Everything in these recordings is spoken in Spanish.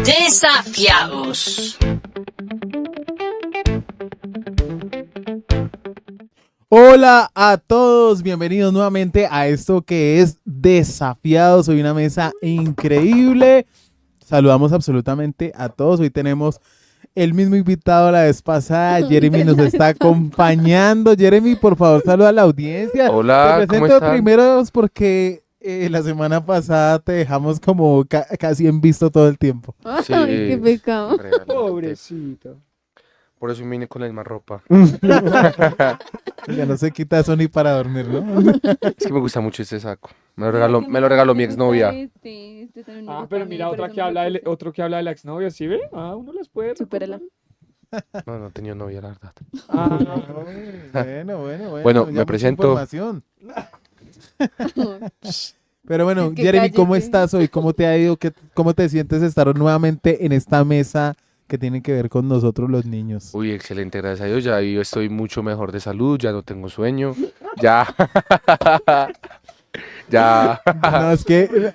Desafiados. Hola a todos, bienvenidos nuevamente a esto que es Desafiados. Hoy una mesa increíble. Saludamos absolutamente a todos. Hoy tenemos el mismo invitado la vez pasada. Jeremy nos está acompañando. Jeremy, por favor, saluda a la audiencia. Hola, Te ¿cómo presento están? primero porque la semana pasada te dejamos como casi en visto todo el tiempo. Sí, Ay, qué pecado. realmente. Pobrecito. Por eso vine con la misma ropa. Ya no se quita eso ni para dormir, ¿no? Es que me gusta mucho este saco. Me lo regaló mi exnovia. Este también me Ah, gusta pero a mí, mira, por otra eso que me habla lo de, puse. otro que habla de la exnovia, ¿sí ve? Ah, uno las puede Supérala. recordar. No, no tenía novia, la verdad. Ah, Bueno, Bueno, ya me mucha presento. información. Pero bueno, Es que Jeremy, ¿cómo cállese. estás hoy? ¿Cómo te ha ido? ¿Cómo te sientes estar nuevamente en esta mesa que tiene que ver con nosotros los niños? Uy, excelente, gracias a Dios. Ya yo estoy mucho mejor de salud, ya no tengo sueño. Ya. Ya. No, es que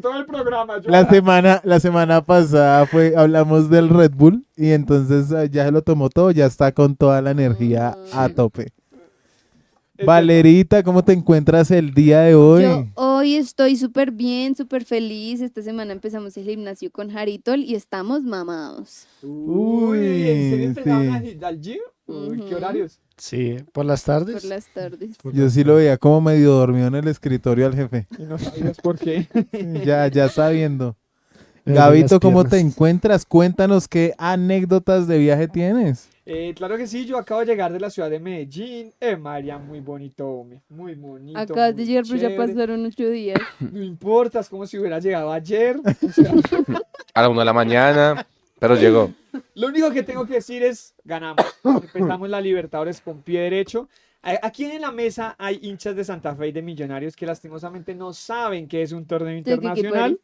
todo el programa. yo- la semana pasada hablamos del Red Bull y entonces ya se lo tomó todo, ya está con toda la energía a tope. Es Valerita, ¿cómo te encuentras el día de hoy? Yo hoy estoy súper bien, súper feliz. Esta semana empezamos el gimnasio con Haritol y estamos mamados. Uy, ¿en serio empezaron sí. al gym? Uy, ¿qué Ujú. horarios? Sí, por las tardes. Por las tardes. Yo sí lo veía como medio dormido en el escritorio al jefe. Y no sabías por qué. Ya sabiendo. Me Gabito, duelen las ¿cómo te piernas. encuentras? Cuéntanos qué anécdotas de viaje tienes. Claro que sí, yo acabo de llegar de la ciudad de Medellín. María, muy bonito, hombre. Muy bonito. Acabas de muy llegar, pero ya chévere. pasaron 8 días. No importa, es como si hubiera llegado ayer. O sea, A la 1 de la mañana, pero llegó. lo único que tengo que decir es, ganamos. Empezamos la Libertadores con pie derecho. Aquí en la mesa hay hinchas de Santa Fe y de Millonarios que lastimosamente no saben que es un torneo ¿De qué equipo internacional.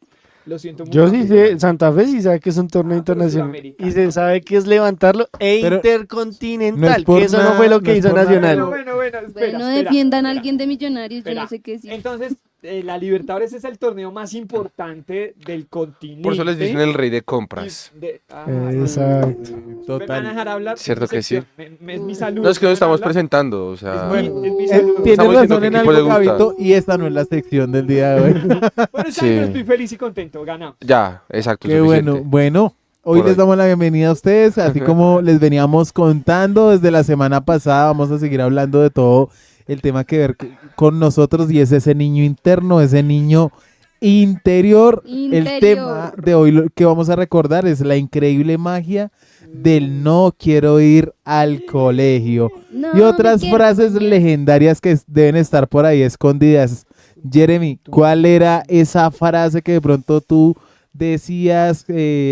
Lo siento mucho. Yo sí sé, Santa Fe sí sabe que es un torneo Ah, pero internacional. sudamericano. Y se sabe que es levantarlo Pero intercontinental, no es por que eso nada, no fue lo no que es hizo por nada. Nacional. Bueno, espera, Bueno, espera, defiendan a espera. alguien de Millonarios, yo Espera. no sé qué decir. Entonces, la Libertadores es el torneo más importante del continente. Por eso les dicen el rey de compras. Exacto. ¿Me van a Total. dejar hablar? Cierto Mi que sí. sección, es mi salud. No, es que ¿me nos van a estamos hablar? presentando, o sea. Bueno, Es mi salud. tienes Estamos diciendo razón qué en equipo algo, le gusta. Gabito, y esta no es la sección del día de hoy. Bueno, Sí. estoy feliz y contento, ganamos. Ya, exacto, Qué suficiente. bueno. Bueno, hoy Por les hoy. damos la bienvenida a ustedes, así como les veníamos contando desde la semana pasada, vamos a seguir hablando de todo el tema que ver con nosotros y es ese niño interno, ese niño interior. El Interior. tema de hoy lo que vamos a recordar es la increíble magia del no quiero ir al colegio. No, Y otras me quiero frases bañar. legendarias que deben estar por ahí escondidas. Jeremy, ¿cuál era esa frase que de pronto tú decías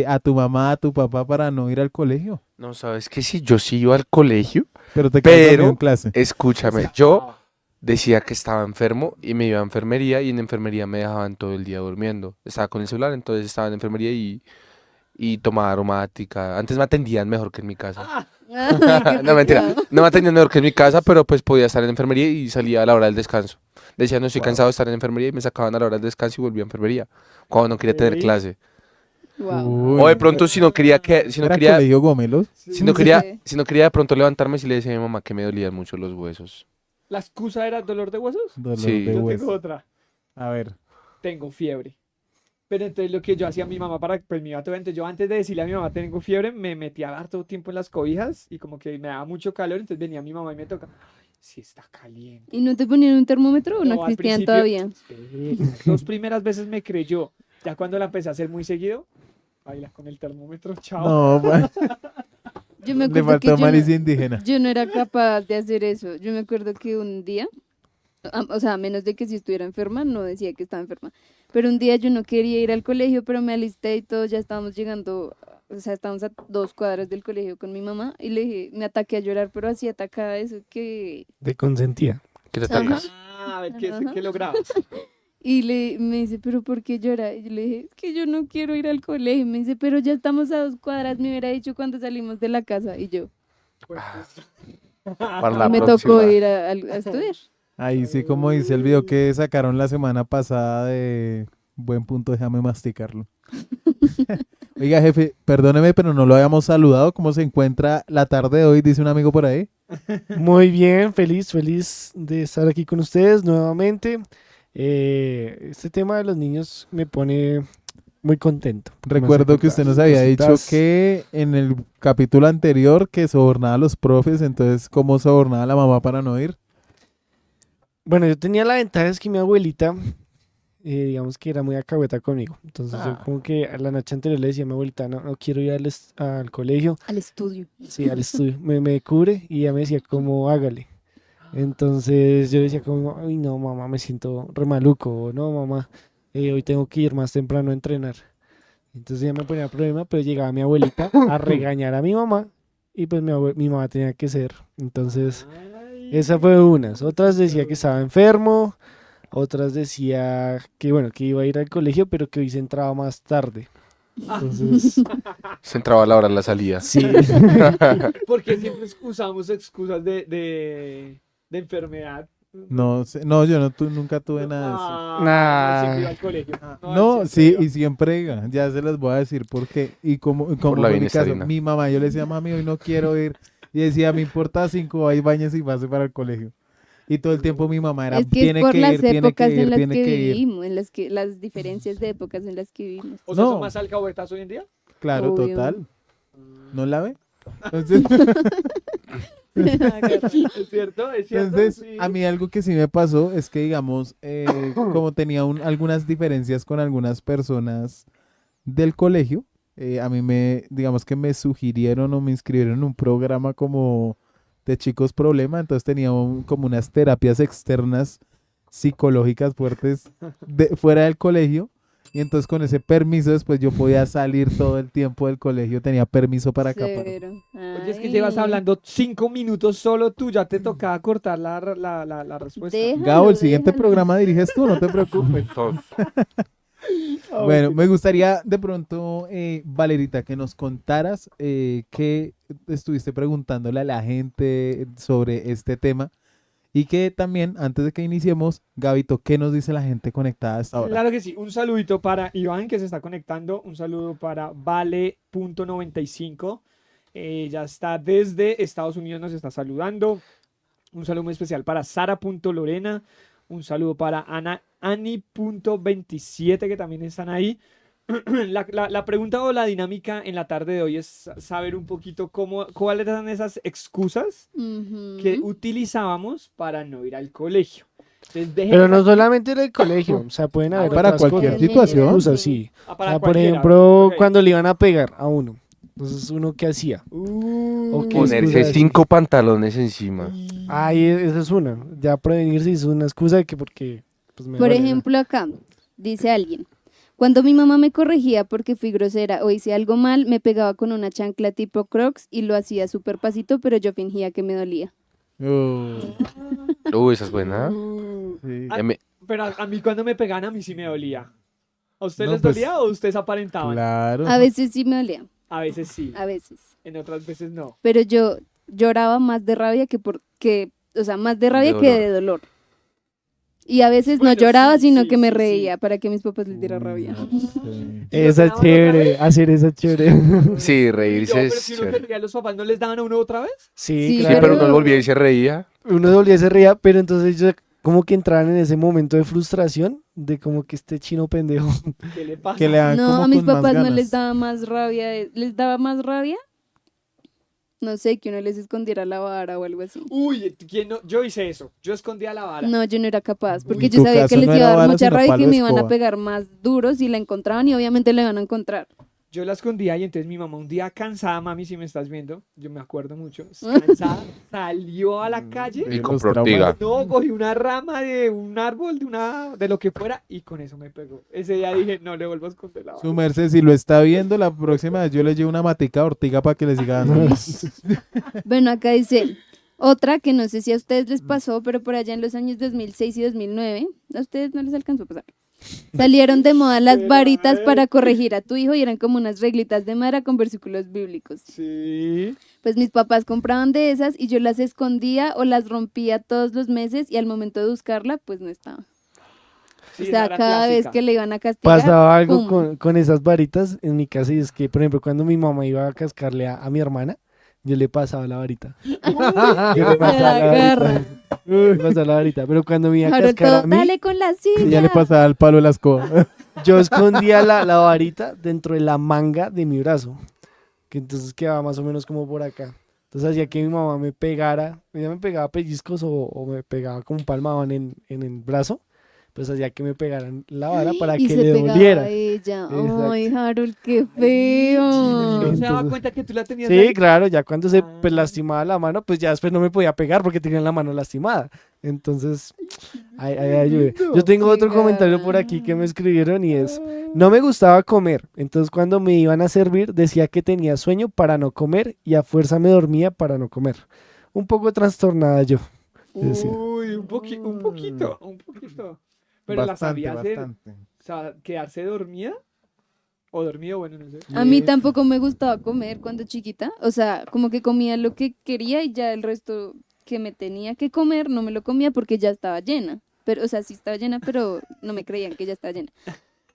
a tu mamá, a tu papá para no ir al colegio? No, sabes que sí, yo sí iba al colegio, Pero te quedas dormido pero en clase. escúchame, yo decía que estaba enfermo y me iba a enfermería y en enfermería me dejaban todo el día durmiendo. Estaba con el celular, entonces estaba en enfermería y tomaba aromática. Antes me atendían mejor que en mi casa. Ay, qué No, mentira, pecado. no me atendían mejor que en mi casa, pero pues podía estar en enfermería y salía a la hora del descanso. Decía, no estoy cansado de estar en enfermería y me sacaban a la hora del descanso y volvía a enfermería cuando no quería tener Ok. clase. Guau. O de pronto si no quería ¿Era colegio Gomelos? si no Sí. quería, si no quería de pronto levantarme, si le decía a mi mamá que me dolían mucho los huesos. ¿La excusa era dolor de huesos? Dolor Sí. de Yo hueso. tengo otra. A ver. Tengo fiebre. Pero entonces lo que yo hacía a mi mamá para, pues me iba todo, entonces yo antes de decirle a mi mamá tengo fiebre, me metía harto tiempo en las cobijas y como que me daba mucho calor, entonces venía mi mamá y me toca, ay, sí está caliente. ¿Y no te ponían un termómetro o no al existían principio- todavía? Espera, Dos primeras veces me creyó, ya cuando la empecé a hacer muy seguido, baila con el termómetro, chao. No, bueno, Yo me le acuerdo que faltó yo malicia indígena. yo no era capaz de hacer eso. Yo me acuerdo que un día, o sea, a menos de que si estuviera enferma, no decía que estaba enferma. Pero un día yo no quería ir al colegio, pero me alisté y todo, ya estábamos llegando, o sea, estábamos a 2 cuadras del colegio con mi mamá y le dije, me ataqué a llorar, pero así atacada de eso que... De consentía. ¿Qué te Ajá. atacas? Ah, a ver, ¿qué, Ajá. qué lograbas? Y me dice, ¿pero por qué llora? Y yo le dije, es que yo no quiero ir al colegio. Me dice, pero ya estamos a 2 cuadras, me hubiera dicho cuando salimos de la casa. Y yo, Para la me próxima. tocó ir a estudiar. Ahí sí, como dice el video que sacaron la semana pasada de Buen Punto, déjame masticarlo. Oiga, jefe, perdóneme, pero no lo habíamos saludado. ¿Cómo se encuentra la tarde de hoy? Dice un amigo por ahí. Muy bien, feliz de estar aquí con ustedes nuevamente. Este tema de los niños me pone muy contento. Recuerdo que usted nos había dicho Cositas. que en el capítulo anterior que sobornaba a los profes, entonces, ¿cómo sobornaba a la mamá para no ir? Bueno, yo tenía la ventaja es que mi abuelita, digamos que era muy alcahueta conmigo. Entonces yo como que a la noche anterior le decía a mi abuelita, no quiero ir al colegio, Al estudio. sí, al estudio. Me cubre y ella me decía como hágale. Entonces yo decía como, ay no mamá, me siento re maluco, o no mamá, hoy tengo que ir más temprano a entrenar. Entonces ya me ponía problema, pero llegaba mi abuelita a regañar a mi mamá y pues mi mamá tenía que ser. Entonces esa fue unas. Otras decía que estaba enfermo, otras decía que bueno, que iba a ir al colegio, pero que hoy se entraba más tarde. Entonces, Se entraba a la hora de la salida. sí. Porque siempre usamos excusas de enfermedad. No sé, no, yo nunca tuve nada de eso. Ah, siempre iba al colegio. No, siempre sí, iba. y siempre iba. Ya se las voy a decir por qué. Y como la fue mi caso, bienestarina. mi mamá, yo le decía, mami, hoy no quiero ir. Y decía, me importa 5, ahí bañes y pase para el colegio. Y todo el tiempo mi mamá era, Es que es tiene por que las ir, tiene épocas que en ir, las tiene que que ir. vivimos, las diferencias de épocas en las que vivimos. O sea, No. ¿son más alcahuetas hoy en día? Claro, Obvio. total. ¿No la ve? Entonces, Es cierto, es cierto. entonces, sí. a mí algo que sí me pasó es que, digamos, como tenía algunas diferencias con algunas personas del colegio, a mí digamos que me sugirieron o me inscribieron en un programa como de chicos problema, entonces tenía como unas terapias externas psicológicas fuertes fuera del colegio. Y entonces con ese permiso después yo podía salir todo el tiempo del colegio, tenía permiso para acá. Severo. Oye, es que llevas Ay. hablando 5 minutos solo tú, ya te tocaba cortar la respuesta. Déjalo, Gabo, el siguiente déjalo. programa diriges tú, no te preocupes. Bueno, me gustaría de pronto, Valerita, que nos contaras qué estuviste preguntándole a la gente sobre este tema y que también, antes de que iniciemos, Gabito, ¿qué nos dice la gente conectada a esta hora? Claro que sí, un saludito para Iván que se está conectando, un saludo para Vale.95, ya está desde Estados Unidos, nos está saludando, un saludo muy especial para Sara.Lorena, un saludo para Ani.27 que también están ahí. La pregunta o la dinámica en la tarde de hoy es saber un poquito cuáles eran esas excusas que Ujú. utilizábamos para no ir al colegio. Entonces, Pero no solamente en el colegio, o sea, pueden haber Para otras cualquier cosas. situación. Excusas, sí. Ah, O para sea, por cualquiera. ejemplo, Ok. cuando le iban a pegar a uno. Entonces, ¿uno qué hacía? ¿O qué Ponerse excusas? 5 pantalones encima. Ahí esa es una. Ya prevenirse es una excusa que porque pues me Por vale, ¿no? ejemplo, acá dice alguien, cuando mi mamá me corregía porque fui grosera o hice algo mal, me pegaba con una chancla tipo Crocs y lo hacía súper pasito, pero yo fingía que me dolía. Esa es buena. Sí. Ah, Ya me- Pero a mí cuando me pegaban a mí sí me dolía. ¿A usted No, les pues, dolía o ustedes aparentaban? Claro. A veces sí me dolía, A veces sí, a veces. en otras veces no. Pero yo lloraba más de rabia o sea, más de rabia que de dolor. Y a veces no Bueno, lloraba, sí, sino sí, que me sí, reía sí. para que mis papás les diera rabia. Sí. Esa es chévere, hacer esa es chévere. Sí, Uy, reírse pero es si uno se chévere. reía, ¿los papás no les daban a uno otra vez? Sí, Sí, Sí, claro. pero uno volvía y se reía. Uno se volvía se ría, pero entonces yo como que entraban en ese momento de frustración de como que este chino pendejo. ¿Qué le pasa? Que le dan No, como a mis con más papás no ganas. les daba más rabia, les daba más rabia, no sé, que uno les escondiera la vara o algo así. Uy, ¿quién no? Yo hice eso. Yo escondía la vara. No, yo no era capaz, porque En yo tu sabía caso que les no iba a era dar vara, mucha sino rabia y palo que de me iban a escoba. pegar más duro si la encontraban y obviamente la iban a encontrar. Yo la escondía y entonces mi mamá un día cansada, mami, si me estás viendo, yo me acuerdo mucho, cansada, salió a la calle. Y Los compró traumas. ortiga. No, cogí una rama de un árbol, de lo que fuera, y con eso me pegó. Ese día dije, no le vuelvo a esconder la Su vara. merced, si lo está viendo, la próxima vez yo le llevo una matica de ortiga para que le siga dando. Bueno, acá dice otra que no sé si a ustedes les pasó, pero por allá en los años 2006 y 2009, a ustedes no les alcanzó a pasar. Salieron de moda las Pero, varitas para corregir a tu hijo y eran como unas reglitas de madera con versículos bíblicos. Sí. Pues mis papás compraban de esas y yo las escondía o las rompía todos los meses y al momento de buscarla, pues no estaba. Sí, O esa sea, era cada vez clásica. que le iban a castigar, Pasaba algo ¡pum! con esas varitas en mi casa y es que, por ejemplo, cuando mi mamá iba a cascarle a mi hermana, yo le pasaba la varita. Yo le Se pasaba la la varita. agarra. Le pasaba la varita. Pero cuando me iba a Harold, cascar a todo, mí, dale con la Y ya silla. le pasaba el palo de la escoba. yo escondía la varita dentro de la manga de mi brazo, que entonces quedaba más o menos como por acá. Entonces hacía que mi mamá me pegara, ella me pegaba pellizcos o me pegaba como un palmadón en el brazo, pues hacía que me pegaran la vara para Y que se le pegaba doliera. a ella. Exacto. Ay, Harold, qué Y feo. no se daba Entonces- cuenta que tú la tenías Sí, ahí. claro, ya cuando se pues, Ah. lastimaba la mano, pues ya después no me podía pegar porque tenía la mano lastimada. Entonces, ahí ayudé. Yo tengo Qué otro comentario por garra. aquí que me escribieron y es, no me gustaba comer, entonces cuando me iban a servir decía que tenía sueño para no comer y a fuerza me dormía para no comer. Un poco trastornada yo. Decía. Uy, un poquito. Pero la Bastante, sabía hacer, bastante. o sea, quedarse dormida o dormido, bueno, no sé. A mí tampoco me gustaba comer cuando chiquita. O sea, como que comía lo que quería y ya el resto que me tenía que comer no me lo comía porque ya estaba llena. Pero, o sea, sí estaba llena, pero no me creían que ya estaba llena.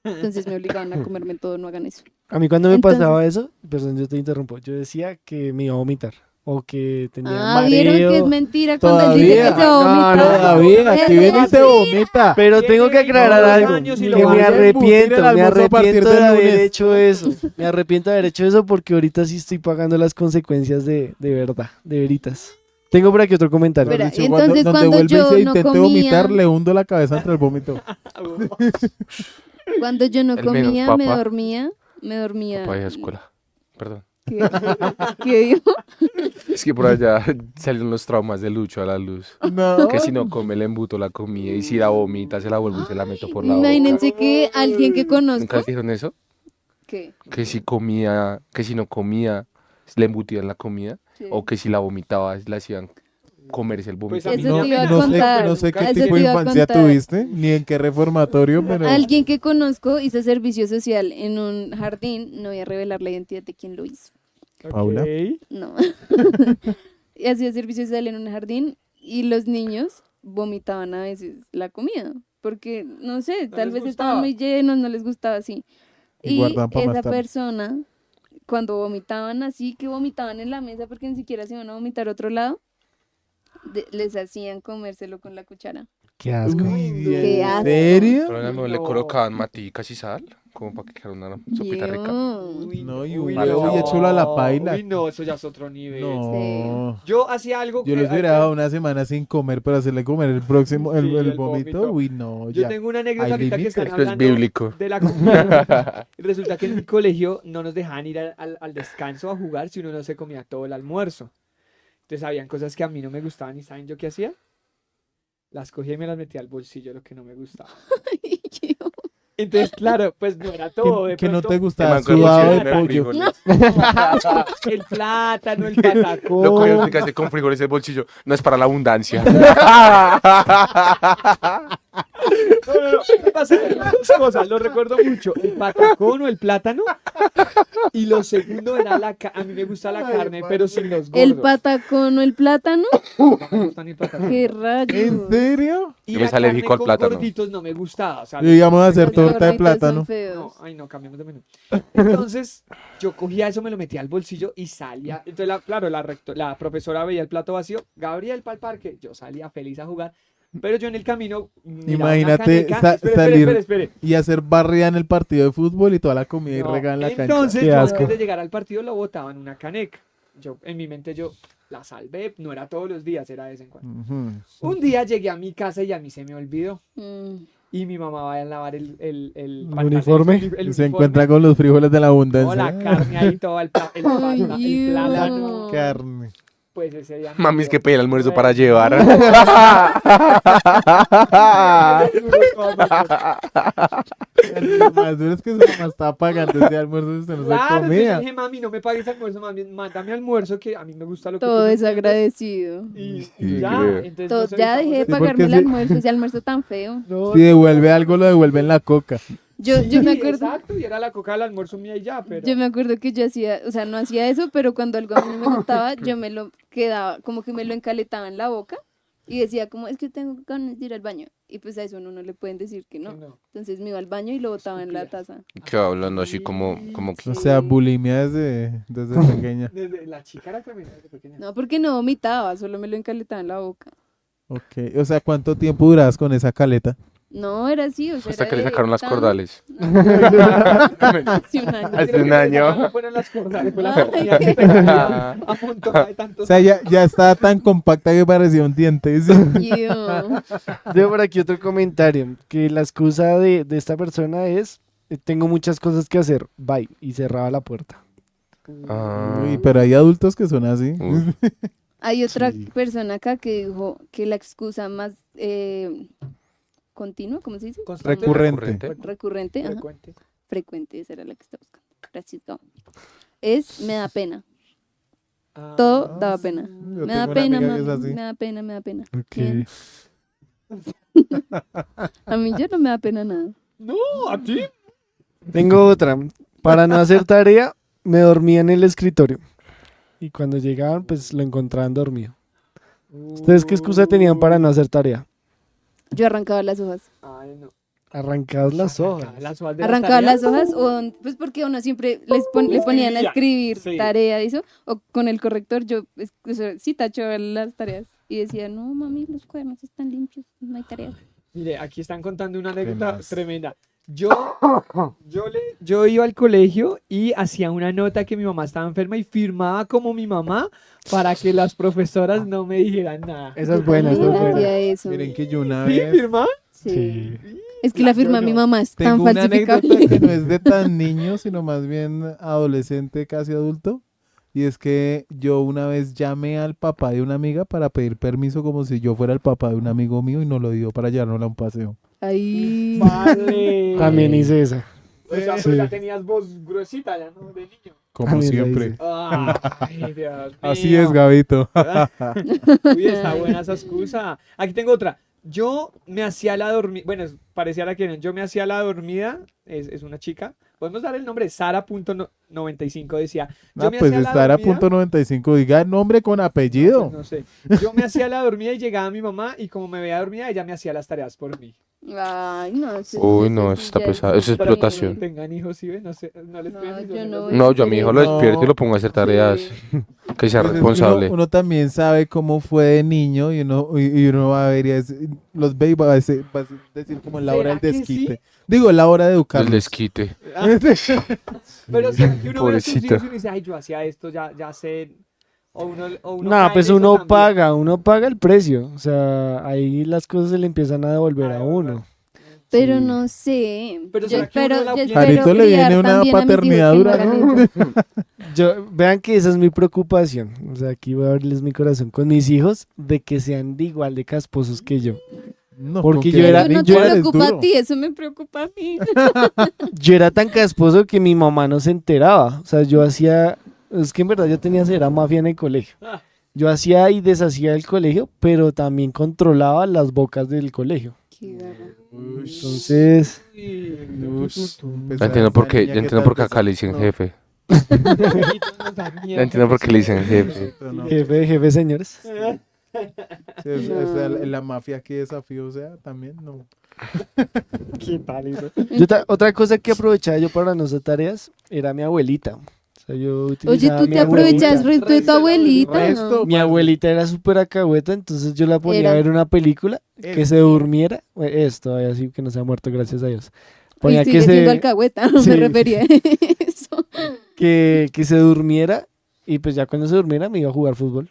Entonces me obligaban a comerme todo, no hagan eso. A mí cuando me Entonces- pasaba eso, perdón, yo te interrumpo, yo decía que me iba a vomitar o que tenía ¿Vieron que es mareo. mentira cuando él dice que se Todavía, no, vomita? Todavía, Es aquí viene y se mentira. vomita. Pero Tiene tengo que aclarar 22 algo, años y que lo me va a hacer arrepiento, el me almuerzo a partir arrepiento del de haber lunes. hecho eso, me arrepiento de haber hecho eso porque ahorita sí estoy pagando las consecuencias de verdad, de veritas. Tengo por aquí otro comentario. Espera, Dicho, entonces donde cuando vuelve y yo se no intente comía- vomitar, le hundo la cabeza entre el vómito. Cuando yo no El menos comía, me papá. dormía. Papá de escuela. Perdón. ¿Qué, qué dijo? Es que por allá salieron los traumas de Lucho a la luz. No. Que si no come, le embuto la comida. Y si la vomita, se la vuelvo y se la meto por la boca. Imagínense que alguien que ¿Nunca conozco, dijeron eso? ¿qué? Que si comía, que si no comía, le embutían la comida. Sí. O que si la vomitaba, le hacían comerse el Pues vómito. a mí Eso no te me iba a no sé, contar. no sé qué Eso tipo te de iba a infancia contar. tuviste, ni en qué reformatorio, pero Alguien que conozco hizo servicio social en un jardín, no voy a revelar la identidad de quién lo hizo. Paula. Ok. No. Y hacía servicio social en un jardín y los niños vomitaban a veces la comida, porque no sé, tal les vez gustaba. estaban muy llenos, no les gustaba así. Y Y guardaban pa' más esa tarde. persona, cuando vomitaban así, que vomitaban en la mesa porque ni siquiera se iban a vomitar a otro lado, les hacían comérselo con la cuchara. Qué asco. Uy, Qué ¿en asco. serio? Pero a mí le No. colocaban maticas y sal, como para que quedara una sopita rica. Dios. No, y uy, uy, no. échalo a la paila. Uy, no, eso ya es otro nivel. No. Yo hacía algo Yo los hubiera dejado una semana sin comer, pero hacerle comer el próximo, Sí, el el vómito. vómito. Uy, no, Yo ya. tengo una anécdota Hay ahorita que límites. están Esto es hablando bíblico. de la comida. Y resulta que en mi colegio no nos dejaban ir al descanso a jugar si uno no se comía todo el almuerzo. Entonces habían cosas que a mí no me gustaban y ¿saben yo qué hacía? Las cogía y me las metía al bolsillo, lo que no me gustaba. Entonces, claro, pues no era todo. De Que no pronto, te gustaba Man, con sudado de bolsillo de pollo. frijoles. el plátano, el Lo cogieron patacón. y casi con frijoles el bolsillo. No es para la abundancia. No. ¿Qué pasa? Dos cosas, lo recuerdo mucho. El patacón o el plátano. Y lo segundo era a mí me gusta la carne, pero sin los gordos. El patacón o el plátano, No me gusta ni el patacón. qué rayos. ¿En serio? Y Yo me la soy alérgico carne al con plátano. gorditos no me gustaba. O sea, Y íbamos a hacer Los torta de gorditos plátano. son feos. no, ay no, cambiamos de menú. Entonces, yo cogía eso, me lo metía al bolsillo y salía. Entonces, claro, la profesora veía el plato vacío. Gabriel para el parque. Yo salía feliz a jugar. Pero yo en el camino. miraba una Imagínate caneca. Espere, salir espere. y hacer barrida en el partido de fútbol y toda la comida y No, regar en la cancha. entonces, Qué yo asco. antes de llegar al partido lo botaba en una caneca. En mi mente yo la salvé. No era todos los días, era de vez en cuando. Ujú. Un día llegué a mi casa y a mí se me olvidó. Mm. Y mi mamá va a lavar el uniforme? Y se encuentra con los frijoles de la No, abundancia. la carne ahí, todo el Ay, plátano. Carne. Pues ese día. me Mami, es dio que pedí el almuerzo para re- llevar. Lo más duro es que su mamá estaba pagando ese almuerzo y usted no se Claro, entonces yo comía. dije, mami, no me pagues almuerzo, mami, mándame almuerzo que a mí me gusta lo que Todo tú me desagradecido. mandas. Y Sí, ya, creo. entonces Todo, nos ya evitamos dejé de eso. Sí, pagarme el porque sí. almuerzo, ese almuerzo tan feo. No, Si devuelve algo, lo devuelve en la coca. Yo me sí, acuerdo. Exacto, y era la coca del almuerzo mía y ya, pero. Yo me acuerdo que yo hacía, o sea, no hacía eso, pero cuando algo a mí no me gustaba, yo me lo quedaba, como que me lo encaletaba en la boca Y decía como, es que tengo ganas de ir al baño. Y pues a eso uno no le pueden decir que no. Que no. Entonces me iba al baño y lo botaba en la Escupía. taza. Que va hablando así como que... O sea, Sí. bulimia desde pequeña. Desde la chica era femenina desde pequeña. No, porque no vomitaba, solo me lo encaletaba en la boca. Ok, o sea, ¿cuánto tiempo durabas con esa caleta? No, era así, o sea, Hasta era que le de sacaron las tan- cordales. Hace un año. Hace un año. No fueron las cordales, fue la Ay, oportunidad que tenía a punto de tantos. O sea, ya estaba tan compacta que parecía un diente. ¿Sí? Yo. Veo por aquí otro comentario, que la excusa de esta persona es, tengo muchas cosas que hacer, bye, y cerraba la puerta. Ah, Uy, pero hay adultos que son así. Uy. Hay otra Sí. persona acá que dijo que la excusa más continua, ¿cómo se dice? Constante, Recurrente. Recurrente, ajá. frecuente. Frecuente, esa era la que estaba buscando. Gracias, Gabo. Es me da pena. Ah, Todo daba pena. Yo Me da tengo una pena, amiga que es mami, así. me da pena, me da pena. Ok. Bien. A mí ya no me da pena nada. No, a ti. Tengo otra, para no hacer tarea, me dormía en el escritorio. Y cuando llegaban, pues lo encontraban dormido. ¿Ustedes qué excusa tenían para no hacer tarea? Yo arrancaba las hojas. Ay, no. Arrancadas las hojas. Las hojas de la Arrancaba tarea. las hojas o pues porque uno siempre le ponían a Escribía, escribir sí. tarea y eso, o con el corrector yo o sea, sí tachaba las tareas y decía, no mami, los cuadernos están limpios, no hay tareas. Mire, aquí están contando una anécdota más? tremenda. Yo iba al colegio y hacía una nota que mi mamá estaba enferma y firmaba como mi mamá para que las profesoras no me dijeran nada. Esa es buena, esa es Yo buena. hacía eso. Miren que yo una ¿Sí, vez firmaba? Sí. Sí. Es que la firma de mi mamá es tan tengo una anécdota falsificable. que no es de tan niño, sino más bien adolescente, casi adulto. Y es que yo una vez llamé al papá de una amiga para pedir permiso como si yo fuera el papá de un amigo mío y no lo dio para llevárnosla a un paseo. Ahí. Vale. También hice esa. O sea, Sí. pero ya tenías voz gruesita, ya no de niño. Como También la siempre. hice. Ay, Dios Así mío. es, Gabito. Uy, está buena esa excusa. Aquí tengo otra. Yo me hacía la dormida. Bueno, pareciera que no. Yo me hacía la dormida. Es una chica. Podemos dar el nombre. Sara.95 decía. Yo Ah, me pues hacía la estar a dormida. punto 95. Diga el nombre con apellido. No sé. Yo me hacía la dormida y llegaba mi mamá. Y como me veía dormida, ella me hacía las tareas por mí. Ay, no. Uy, no, eso está ya pesado, eso es Para que explotación. no tengan hijos, ¿sí ven? No sé, no les No, piden hijos, yo no no. les- No, yo a mi hijo lo No. despierto y lo pongo a hacer tareas. Que sea Pues es que responsable. uno también sabe cómo fue de niño y uno va a ver y los ve y va a decir como la hora del ¿Será que desquite. sí? Digo, la hora de El educarlos. desquite. Ah, pero si uno ve a sus Pobrecito. hijos y uno dice, ay, yo hacía esto, ya sé. O uno No, cae pues en eso uno también. uno paga el precio. O sea, ahí las cosas se le empiezan a devolver a uno. Pero Sí. no sé. Pero yo ¿será que uno espero, la yo piensa? espero Jarito le criar viene una también a mis hijos paternidad que no dura, hagan ¿no? eso. Vean que esa es mi preocupación. O sea, aquí voy a abrirles mi corazón con mis hijos de que sean de igual de casposos que yo. No, Porque con yo que era- Eso no sean te yo iguales, preocupa a duro. ti, eso me preocupa a mí. Yo era tan casposo que mi mamá no se enteraba. O sea, yo hacía, es que en verdad yo tenía cera mafia en el colegio. Ah. Yo hacía y deshacía el colegio, pero también controlaba las bocas del colegio. Qué garra. Entonces, Ush, pues Ya entiendo esa por qué, niña ya que entiendo tal por qué vez acá le dicen no- jefe. Ya Ya entiendo por qué le dicen jefe. no. jefe, señores. Sí, o sea, la mafia que desafío, o sea, también no. ¿Qué tal eso? Otra cosa que aprovechaba yo para no hacer tareas era mi abuelita. O sea, yo Oye, utilizaba a tú mi te abuelita. aprovechas resto de tu abuelita, Resto. ¿no? Mi abuelita era súper acahueta, entonces yo la ponía Era. a ver una película, que Es se durmiera. Esto, todavía sí que no se ha muerto, gracias a Dios. Y Ponía sigue que siendo se, alcahueta, no Sí. me refería a eso. que se durmiera y pues ya cuando se durmiera me iba a jugar fútbol.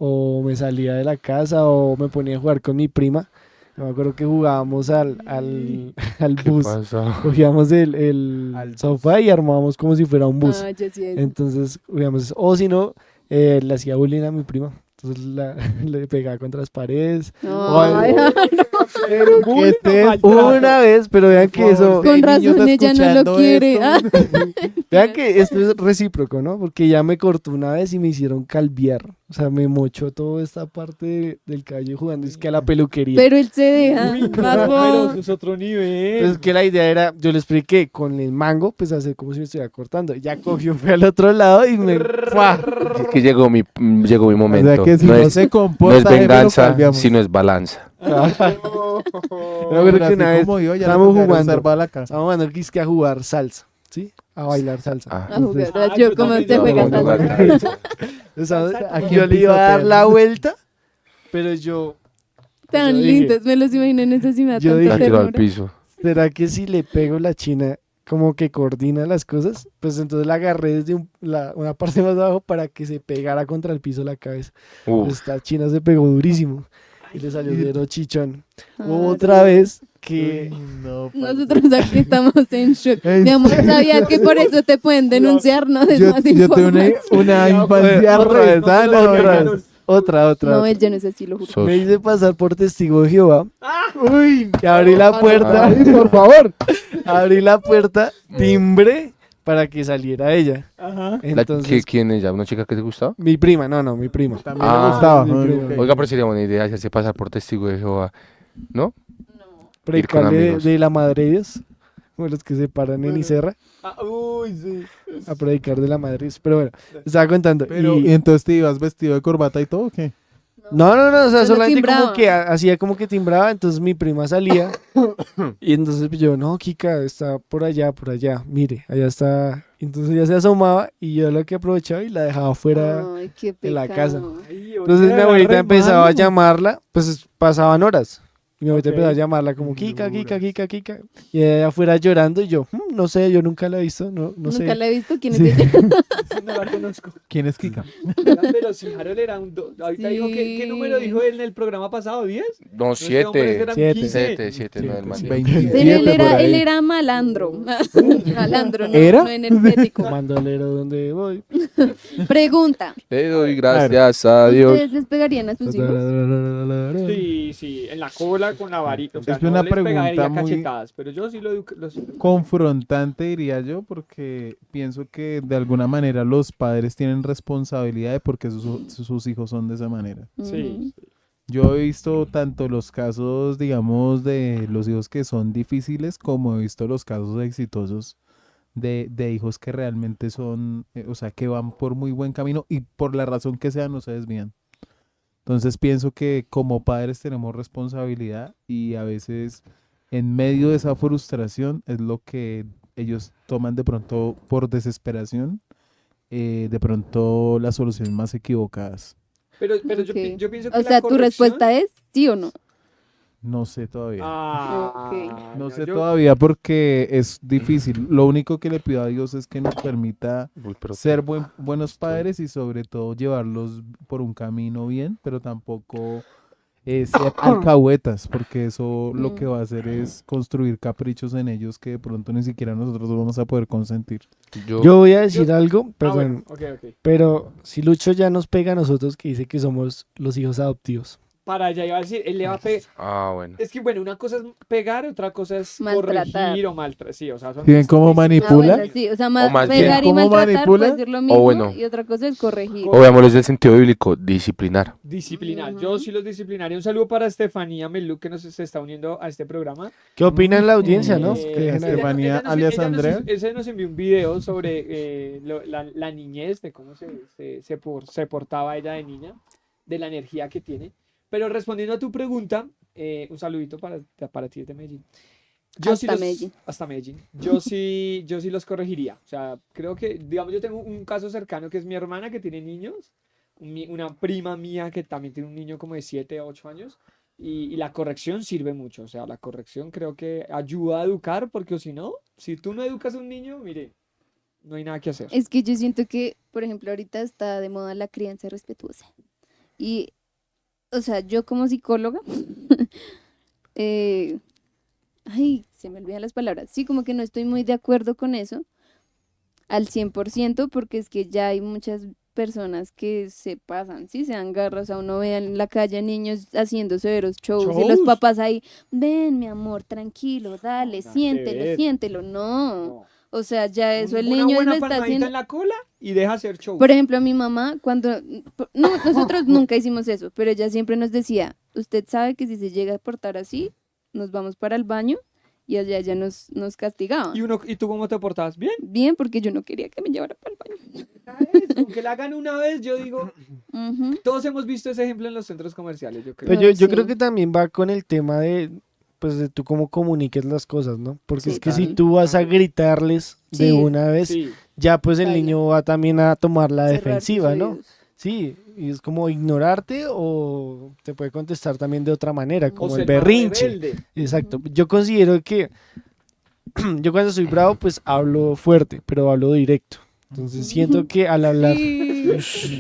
O me salía de la casa o me ponía a jugar con mi prima. Yo me acuerdo que jugábamos al ¿Qué bus. pasa? Cogíamos el Al bus. sofá y armábamos como si fuera un bus. Ah, yo sí eso. Entonces jugábamos eso. O si no, le hacía bullying a mi prima. Entonces le pegaba contra las paredes. Ay, Pero Muy ¿qué es esto? Una vez, pero vean Por que eso, favor, Con si hay niños razón ella no lo escuchando quiere. esto, Ah. vean que esto es recíproco, ¿no? Porque ya me cortó una vez y me hicieron calviar O sea, me mochó toda esta parte del cabello jugando. Es que a la peluquería. Pero él se deja. Uy, Más no, bobo. pero eso es otro nivel. Pues es que la idea era, yo le expliqué con el mango, pues hacer como si me estuviera cortando. Ya cogió, fue al otro lado y me... ¡fua! Es que llegó mi O momento. sea que si no, no, es, se no comporta, es venganza, cambiamos. sino es balanza. No, pero Pero que así una vez como yo, ya estábamos no jugando. jugando a la casa. estábamos jugando que es que a jugar salsa, ¿sí? A bailar salsa. Ah. A jugar. Entonces, Yo como también se yo juega juego salsa. ¿sabes? Aquí Yo le iba a dar pisotean. la vuelta, pero yo Tan yo dije, lindos, me los imagino en esa cima yo tanta dije- La tiró al ternura. piso. ¿será que si le pego la china como que coordina las cosas? Pues entonces la agarré desde una parte más abajo para que se pegara contra el piso la cabeza. Uf, Esta china se pegó durísimo y le salió cero chichón. Ah, Otra vez que... Uy, no, Nosotros aquí estamos en shock. ¿En Mi amor, ¿sabías que por eso te pueden denunciar? No des yo, más yo tuve información. una Ya, infancia otra vez, resana, otra vez. Otra. No, él ya no es así, lo juro. sos- Me hice pasar por testigo de Jehová. Uy, Y abrí la puerta. Ay, por favor. Abrí la puerta, timbre para que saliera ella. Ajá. Entonces, ¿Quién es ella? ¿Una chica que te gustaba? mi prima, no, mi prima. También Ah, me gustaba. sí, Uy, creo. ok. Oiga, pero sería buena idea hacerse pasar por testigo de Jehová, ¿no? Predicarle amigos. de la madre de Dios. Como los que se paran en Iserra Uy, sí. a predicar de la madre de Dios. Pero bueno, estaba contando. Pero, y- ¿y entonces te ibas vestido de corbata y todo o qué? No, o sea, Solo solamente como timbraba. que hacía como que timbraba, entonces mi prima salía y entonces yo, no, Kika, está por allá, mire, allá está. Entonces ella se asomaba y yo lo que aprovechaba y la dejaba fuera. Ay, qué en la pecado. casa. Ay, Entonces oye, mi abuelita agarre empezaba a mano. llamarla, pues pasaban horas. Y mi abuelita Ok. empezaba a llamarla como Kika, Duras. Kika, Kika, Kika. Y ella afuera llorando y yo, no sé, yo nunca la he visto, no Nunca sé. la he visto. ¿Quién Sí. es ella? No la conozco. ¿Quién es Kika? Pero si Harold era un... Ahorita dijo, ¿qué Sí. número dijo él en el programa pasado? ¿10? No, Este hombre 7. eran Siete. 15. 7, no, el man. 27 Pero él por era, ahí. él era malandro. Malandro, no, ¿Era? no energético. Bandolero donde voy. Pregunta. Le doy gracias a Dios. ¿Ustedes les pegarían a sus hijos? Sí, sí, en la cola con la varita. O sea, Es no una les pegaría pregunta muy- cachetadas, pero yo sí los... Confrontante, diría yo, porque pienso que de alguna manera los padres tienen responsabilidad de por qué sus hijos son de esa manera. Sí. Yo he visto tanto los casos, digamos, de los hijos que son difíciles, como he visto los casos exitosos de hijos que realmente son, o sea, que van por muy buen camino y por la razón que sea no se desvían. Entonces pienso que como padres tenemos responsabilidad y a veces en medio de esa frustración es lo que ellos toman de pronto por desesperación, de pronto las soluciones más equivocadas. Pero Ok. yo pienso que O la sea, tu corrección- respuesta es sí o no. No sé todavía. Ah, No sé yo- todavía porque es difícil. Lo único que le pido a Dios es que nos permita Uy, pero ser buenos padres y sobre todo llevarlos por un camino bien, pero tampoco ser alcahuetas, porque eso lo que va a hacer es construir caprichos en ellos que de pronto ni siquiera nosotros vamos a poder consentir. Yo voy a decir algo, perdón, bueno, ok. pero si Lucho ya nos pega a nosotros que dice que somos los hijos adoptivos. Para allá iba a decir, él le va a pegar. Ah, bueno. Es que bueno, una cosa es pegar, otra cosa es Maltratar. corregir o maltratar. Sí, o sea, son ¿Sí ven cómo distintas- manipula? Ah, bueno, sí, o sea, O más bien, pegar y ¿cómo maltratar manipula? puede ser lo mismo bueno. y otra cosa es corregir. O veámoslo desde el sentido bíblico, disciplinar. Disciplinar. Ujú. Yo sí los disciplinaría. Un saludo para Estefanía Melú que se está uniendo a este programa. ¿Qué opinan la audiencia, no? Eh, Que dejen ahí. Estefanía, alias Andrea. Ella nos envió un video sobre la niñez, de cómo se portaba ella de niña, de la energía que tiene. Pero respondiendo a tu pregunta, un saludito para ti desde Medellín. Hasta Medellín. Hasta Medellín. Yo sí los corregiría. O sea, creo que, digamos, yo tengo un caso cercano que es mi hermana que tiene niños, una prima mía que también tiene un niño como de 7 o 8 años. Y la corrección sirve mucho. O sea, la corrección creo que ayuda a educar, porque si no, si tú no educas a un niño, mire, no hay nada que hacer. Es que yo siento que, por ejemplo, ahorita está de moda la crianza respetuosa. Y, o sea, yo como psicóloga, ay, se me olvidan las palabras. Sí, como que no estoy muy de acuerdo con eso al 100%, porque es que ya hay muchas personas que se pasan, ¿sí? Se dan garras, o sea, uno ve en la calle a niños haciendo severos shows y los ¿Shows? papás ahí, ven, mi amor, tranquilo, dale, No, nada que ver. siéntelo. No. No. O sea, ya eso el Una niño buena lo está palmadita haciendo. en la cola y deja hacer show. Por ejemplo, a mi mamá, no, nosotros nunca hicimos eso, pero ella siempre nos decía, usted sabe que si se llega a portar así, nos vamos para el baño y allá ella nos castigaba. ¿Y tú cómo te portabas? Bien. Bien, porque yo no quería que me llevara para el baño. Con que la hagan una vez, yo digo, Ujú. todos hemos visto ese ejemplo en los centros comerciales, yo creo. Pero No, yo sí. creo que también va con el tema de, pues, de tú cómo comuniques las cosas, ¿no? Porque Sí, es que si también. tú vas a gritarles de Sí. una vez, Sí. ya pues el Baila. niño va también a tomar la Cerrar sus defensiva, ¿no? oídos. Sí, y es como ignorarte o te puede contestar también de otra manera, O como el ser más berrinche. rebelde. Exacto. Yo considero que yo cuando soy bravo, pues hablo fuerte, pero hablo directo. Entonces siento que al hablar, entonces,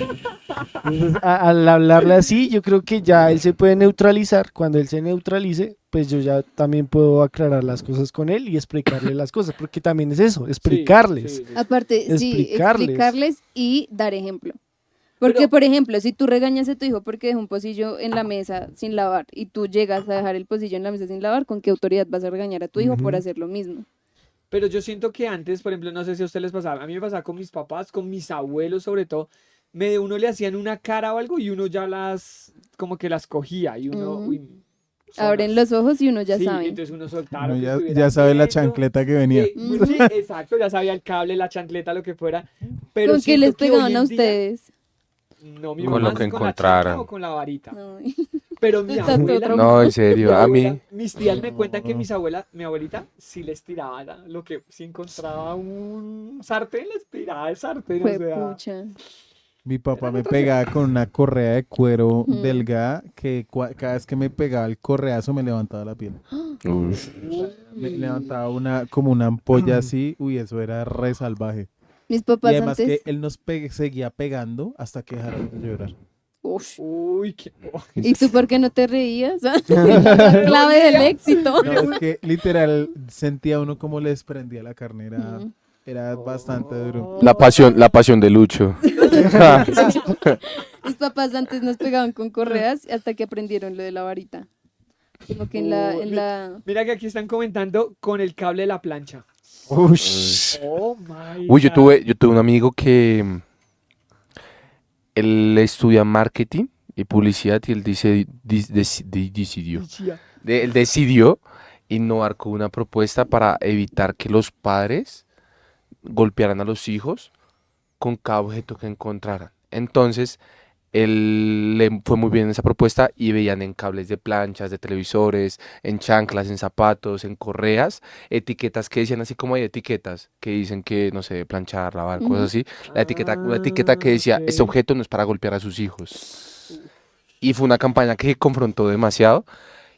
al hablarle así, yo creo que ya él se puede neutralizar. Cuando él se neutralice, pues yo ya también puedo aclarar las cosas con él y explicarle las cosas, porque también es eso, explicarles. Sí, sí, sí. Aparte, sí, Explicarles. explicarles y dar ejemplo. Porque, Pero- por ejemplo, si tú regañas a tu hijo porque dejó un pocillo en la mesa sin lavar y tú llegas a dejar el pocillo en la mesa sin lavar, ¿con qué autoridad vas a regañar a tu hijo por Ujú. hacer lo mismo? Pero yo siento que antes, por ejemplo, no sé si a ustedes les pasaba, a mí me pasaba con mis papás, con mis abuelos sobre todo, uno le hacían una cara o algo y uno ya como que las cogía y uno, Ujú. uy, son Abren las- los ojos y uno ya sí, sabe. entonces uno soltaba Uno lo que ya, estuviera ya sabe la haciendo, chancleta que venía. Ujú. sí, exacto, ya sabía el cable, la chancleta, lo que fuera, pero ¿Con qué siento les que hoy pegaban a en día- ustedes? No, mi Con mamá lo que sí con la chancla encontraran. o con la varita. No. Pero mi Estás todo abuela, traumado. No, en serio, mi a mí. abuela- mis tías me cuentan que mi abuelita sí les tiraba lo que si encontraba un sartén, les tiraba el sartén, o Fue sea, pucha. Mi papá me pegaba con una correa de cuero Ujú. delgada que cada vez que me pegaba el correazo me levantaba la piel. Uf. Me levantaba como una ampolla así. Uy, eso era re salvaje. Mis Y papás además antes. que él seguía pegando hasta que dejara de llorar. Ush. uy, ¿Y tú por qué no te reías? La clave del éxito. No, es que literal sentía uno como le desprendía la carne. Ujú. Era bastante duro. La pasión de Lucho. Mis papás antes nos pegaban con correas hasta que aprendieron lo de la varita. Como que en la... Mira que aquí están comentando con el cable de la plancha. Ush. Oh my Uy, yo God. tuve un amigo que él estudia marketing y publicidad y él él decidió innovar con una propuesta para evitar que los padres golpearan a los hijos con cada objeto que encontraran. Entonces, él le fue muy bien esa propuesta y veían en cables de planchas, de televisores, en chanclas, en zapatos, en correas, etiquetas que decían así como hay etiquetas que dicen que, no sé, planchar, lavar, Ujú. cosas así. Una etiqueta que decía, ok. este objeto no es para golpear a sus hijos. Y fue una campaña que confrontó demasiado.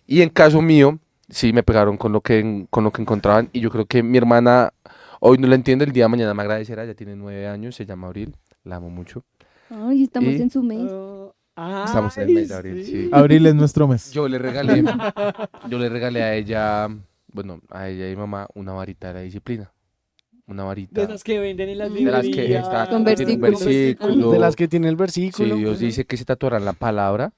Y en caso mío, sí me pegaron con lo que encontraban. Y yo creo que mi hermana, hoy no la entiendo, el día de mañana me agradecerá. Ya tiene 9 años, se llama Abril, la amo mucho. Ay, estamos Y- en su mes. Estamos en el mes de abril, sí. Abril es nuestro mes. Yo le regalé a ella, bueno, a ella y mi mamá, una varita de la disciplina. Una varita. De esas que venden en las De De las que librerías. está, Con que tiene un versículos. De las que tiene el Sí, versículo. Dios dice que se tatuarán la palabra.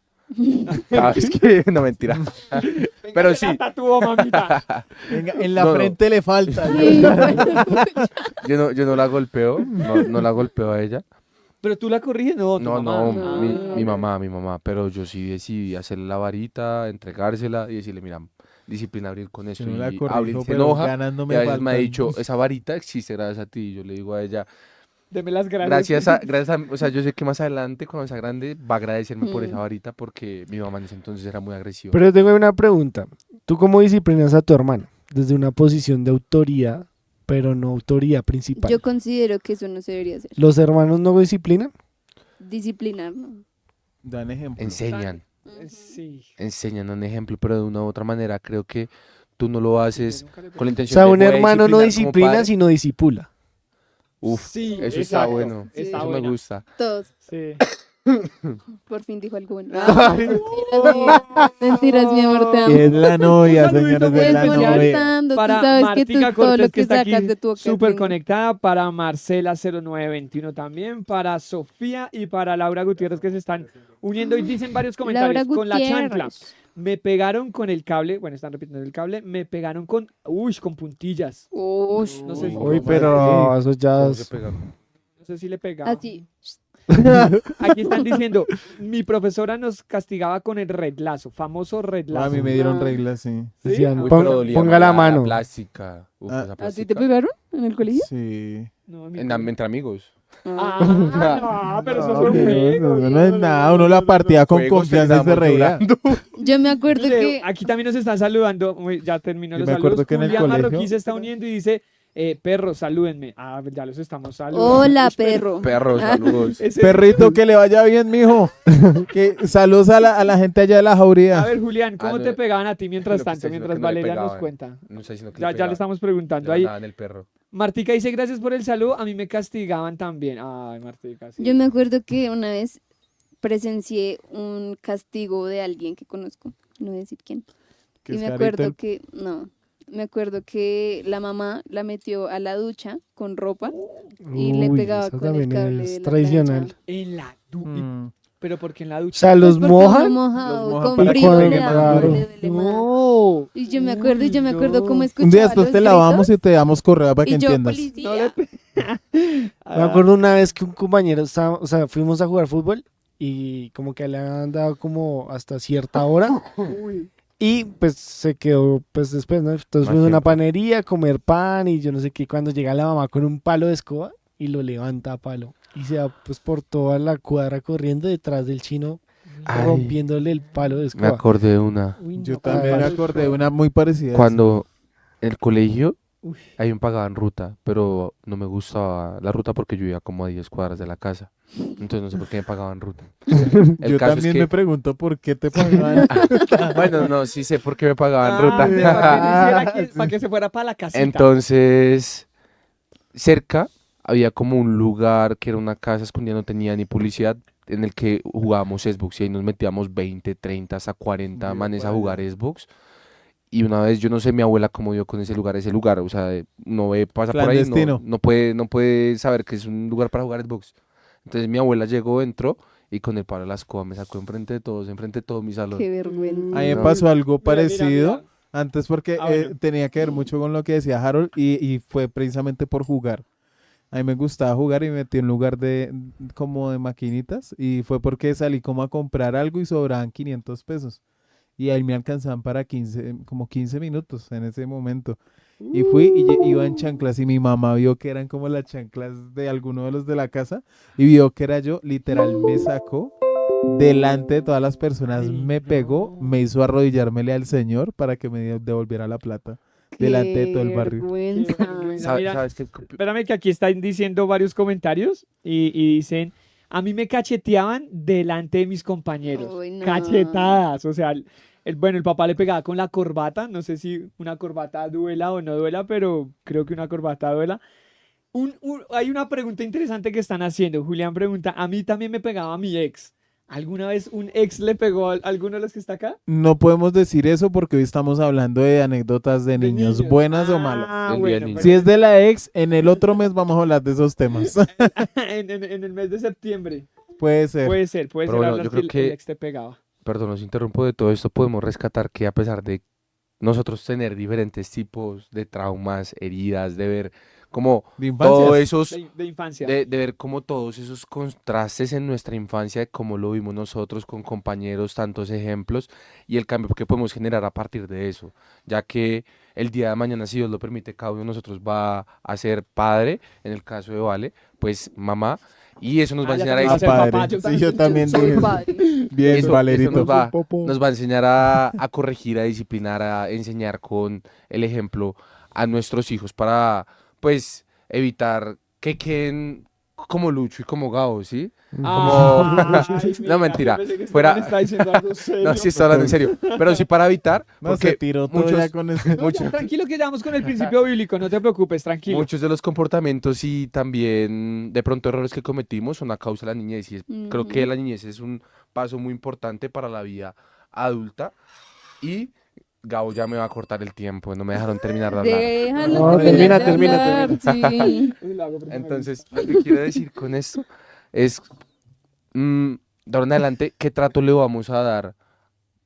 Cada vez que, no, mentira. Venga, Pero te sí. la tatúo, mamita. Venga, en la No, no. frente le falta. Sí. Yo no la golpeo, no la golpeo a ella. Pero tú la corriges, no, tu No, mamá. no, Ah. mi mamá, pero yo sí decidí hacerle la varita, entregársela y decirle, mira, disciplina Abril con esto. Yo no la Y corrijo, Abril se pero enoja ganas no y me a veces me ha faltan. dicho, esa varita existe gracias a ti. Y yo le digo a ella, Deme las gracias. gracias a, o sea, yo sé que más adelante, cuando sea grande, va a agradecerme por esa Mm. varita porque mi mamá en ese entonces era muy agresiva. Pero yo tengo una pregunta. ¿Tú cómo disciplinas a tu hermano? Desde una posición de autoridad, pero no autoridad principal. Yo considero que eso no se debería hacer. ¿Los hermanos no disciplinan? Disciplinar, ¿no? Dan ejemplo. Enseñan Sí. un ejemplo, pero de una u otra manera creo que tú no lo haces Yo nunca le con la O intención sea, de un voy a hermano no disciplinar como disciplina, padre. sino disipula. Uf, Sí, eso está exacto, bueno, sí. está eso buena. me gusta. Todos. Sí. Por fin dijo algo bueno. Mentiras, mi amor, te Y amo. es la novia, Un saludito señores de muy la especial novia. Molestando, tú Para sabes que Martica tú todo Cortés, lo que que está sacas aquí de tu boca es súper lindo. conectada, para Marcela 0921 también, para Sofía y para Laura Gutiérrez que se están uniendo y dicen varios Laura comentarios con la chancla. Gutiérrez. Me pegaron con el cable, bueno, están repitiendo el cable, me pegaron con puntillas. Ush, No sé, Uy, ¿cómo pero así? eso ya ¿Cómo es... se pegaron? no sé si le pegaba. así. Aquí están diciendo, mi profesora nos castigaba con el reglazo, famoso A reglazo. mí me dieron No. reglas, sí. ¿Sí? Decían, Uy, Uy, Pon- pero dolía ponga más la mano. plástica. Uf, Ah, esa ¿A ti te plástica. pegaron en el colegio? Sí. No, a mí Entre amigos. Ah, no, pero eso No, fue un pero juego. eso no es nada, uno la partía con Juegos confianza y se terminamos reía. llorando. Yo me acuerdo Leo, que aquí también nos están saludando. Ya terminó Yo los me acuerdo saludos. que en el Julián Marroquí colegio- se está uniendo y dice, perros, salúdenme. Ah, ya los estamos saludando. hola, Ush, pero perro. Perros, Ah, saludos. ese- Perrito, que le vaya bien, mijo. Saludos a la gente allá de la A jauría. ver, Julián, ¿cómo no, te pegaban a ti mientras lo que tanto? está diciendo Mientras que no le Valeria nos pegaban. cuenta. No está diciendo que Ya, le ya le pegaban. estamos preguntando Le ahí. mandaban el perro. Martica dice, gracias por el saludo. A mí me castigaban también. Ay, Martica, sí. yo me acuerdo que una vez presencié un castigo de alguien que conozco, no voy a decir quién. Que Y es me carita acuerdo el- que, no, me acuerdo que la mamá la metió a la ducha con ropa y le Uy, pegaba eso con el también cable es de la tradicional. plancha. En la ducha. Mm. Pero porque en la O ducha. sea, los Pues porque uno mojan. mojado, Los mojan con para que frío pegue le más da, duro. le duele más. No. Y yo me acuerdo, cómo no. escuchaba Un día después los te lavamos gritos, y te damos correa para que y yo, entiendas. policía. No le pe- Me Ah, acuerdo una vez que un compañero estaba, o sea, fuimos a jugar fútbol y como que le han dado como hasta cierta hora uy. y pues se quedó pues después, ¿no? Entonces fuimos a una tiempo. panería a comer pan y yo no sé qué, cuando llega la mamá con un palo de escoba y lo levanta a palo y se va pues por toda la cuadra corriendo detrás del chino Ay. rompiéndole el palo de Me escoba. acordé de una. Uy, Yo no, también me palo de acordé de escoba. una muy parecida. a esa. Cuando en el colegio Uy. ahí me pagaban ruta, pero no me gustaba la ruta porque yo vivía como a 10 cuadras de la casa. Entonces no sé por qué me pagaban ruta. El Yo caso es también que- me pregunto por qué te pagaban. Bueno, no, sí sé por qué me pagaban Ah, ruta. para que se fuera para la casita. Entonces, cerca había como un lugar que era una casa escondida, no tenía ni publicidad, en el que jugábamos Xbox y ahí nos metíamos 20, 30, hasta 40 Vio manes a para jugar allá. Xbox. Y una vez, yo no sé mi abuela cómo dio con ese lugar, o sea, no ve, pasa por ahí, Clandestino. no puede saber que es un lugar para jugar Xbox. Entonces mi abuela llegó, entró y con el palo de la escoba me sacó enfrente de todo mi salón. Qué vergüenza. A mí me No. pasó algo Mira, mira, parecido mira. antes porque Ah, bueno. tenía que ver mucho con lo que decía Harold y fue precisamente por jugar. A mí me gustaba jugar y me metí en un lugar de como de maquinitas y fue porque salí como a comprar algo y sobraban 500 pesos. Y ahí me alcanzaban para 15, como 15 minutos en ese momento. Y fui y iba en chanclas y mi mamá vio que eran como las chanclas de alguno de los de la casa y vio que era yo, literal me sacó delante de todas las personas, Ay, me pegó, no. me hizo arrodillármele al señor para que me devolviera la plata delante de todo el barrio. Qué Vergüenza. vergüenza. Mira, ¿Sabes qué? espérame que aquí están diciendo varios comentarios y dicen, a mí me cacheteaban delante de mis compañeros. Uy, no. Cachetadas, o sea, bueno, el papá le pegaba con la corbata, no sé si una corbata duela o no duela, pero creo que una corbata duela. Hay una pregunta interesante que están haciendo. Julián pregunta, a mí también me pegaba mi ex. ¿Alguna vez un ex le pegó a alguno de los que está acá? No podemos decir eso porque hoy estamos hablando de anécdotas de niños, buenas o malas. Ah, El día bueno, del niño. Si es de la ex, en el otro mes vamos a hablar de esos temas. en el mes de septiembre. Puede ser. Puede ser Pero hablar bueno, yo si creo el que- ex te pegaba. Perdón, os interrumpo de todo esto, podemos rescatar que a pesar de nosotros tener diferentes tipos de traumas, heridas, de ver como De todos infancias. esos, De infancia. de ver como todos esos contrastes en nuestra infancia, de cómo lo vimos nosotros con compañeros, tantos ejemplos y el cambio que podemos generar a partir de eso, ya que el día de mañana, si Dios lo permite, cada uno de nosotros va a ser padre, en el caso de Vale, pues mamá, y eso nos va a ya enseñar a también va a ser padre. papá, Sí, yo también Soy dije eso. padre. Bien, Eso Valerito. nos va a enseñar a corregir, a disciplinar, a enseñar con el ejemplo a nuestros hijos para, pues, evitar que queden como Lucho y como Gabo, ¿sí? Ay, No, mentira. yo pensé que este Fuera- man está diciendo algo serio. No, sí estoy hablando en serio, pero sí para evitar, No, se porque tiró todo muchos- ya con eso. No, ya, tranquilo que ya vamos con el principio bíblico, no te preocupes, tranquilo. muchos de los comportamientos y también de pronto errores que cometimos son a causa de la niñez y creo que Ujú. la niñez es un paso muy importante para la vida adulta y Gabo ya me va a cortar el tiempo, no me dejaron terminar de hablar. Déjalo No, terminar de termina. hablar, sí. Uy, lo hago, pero no me Entonces, lo que quiero decir con esto es, de ahora en adelante, ¿qué trato le vamos a dar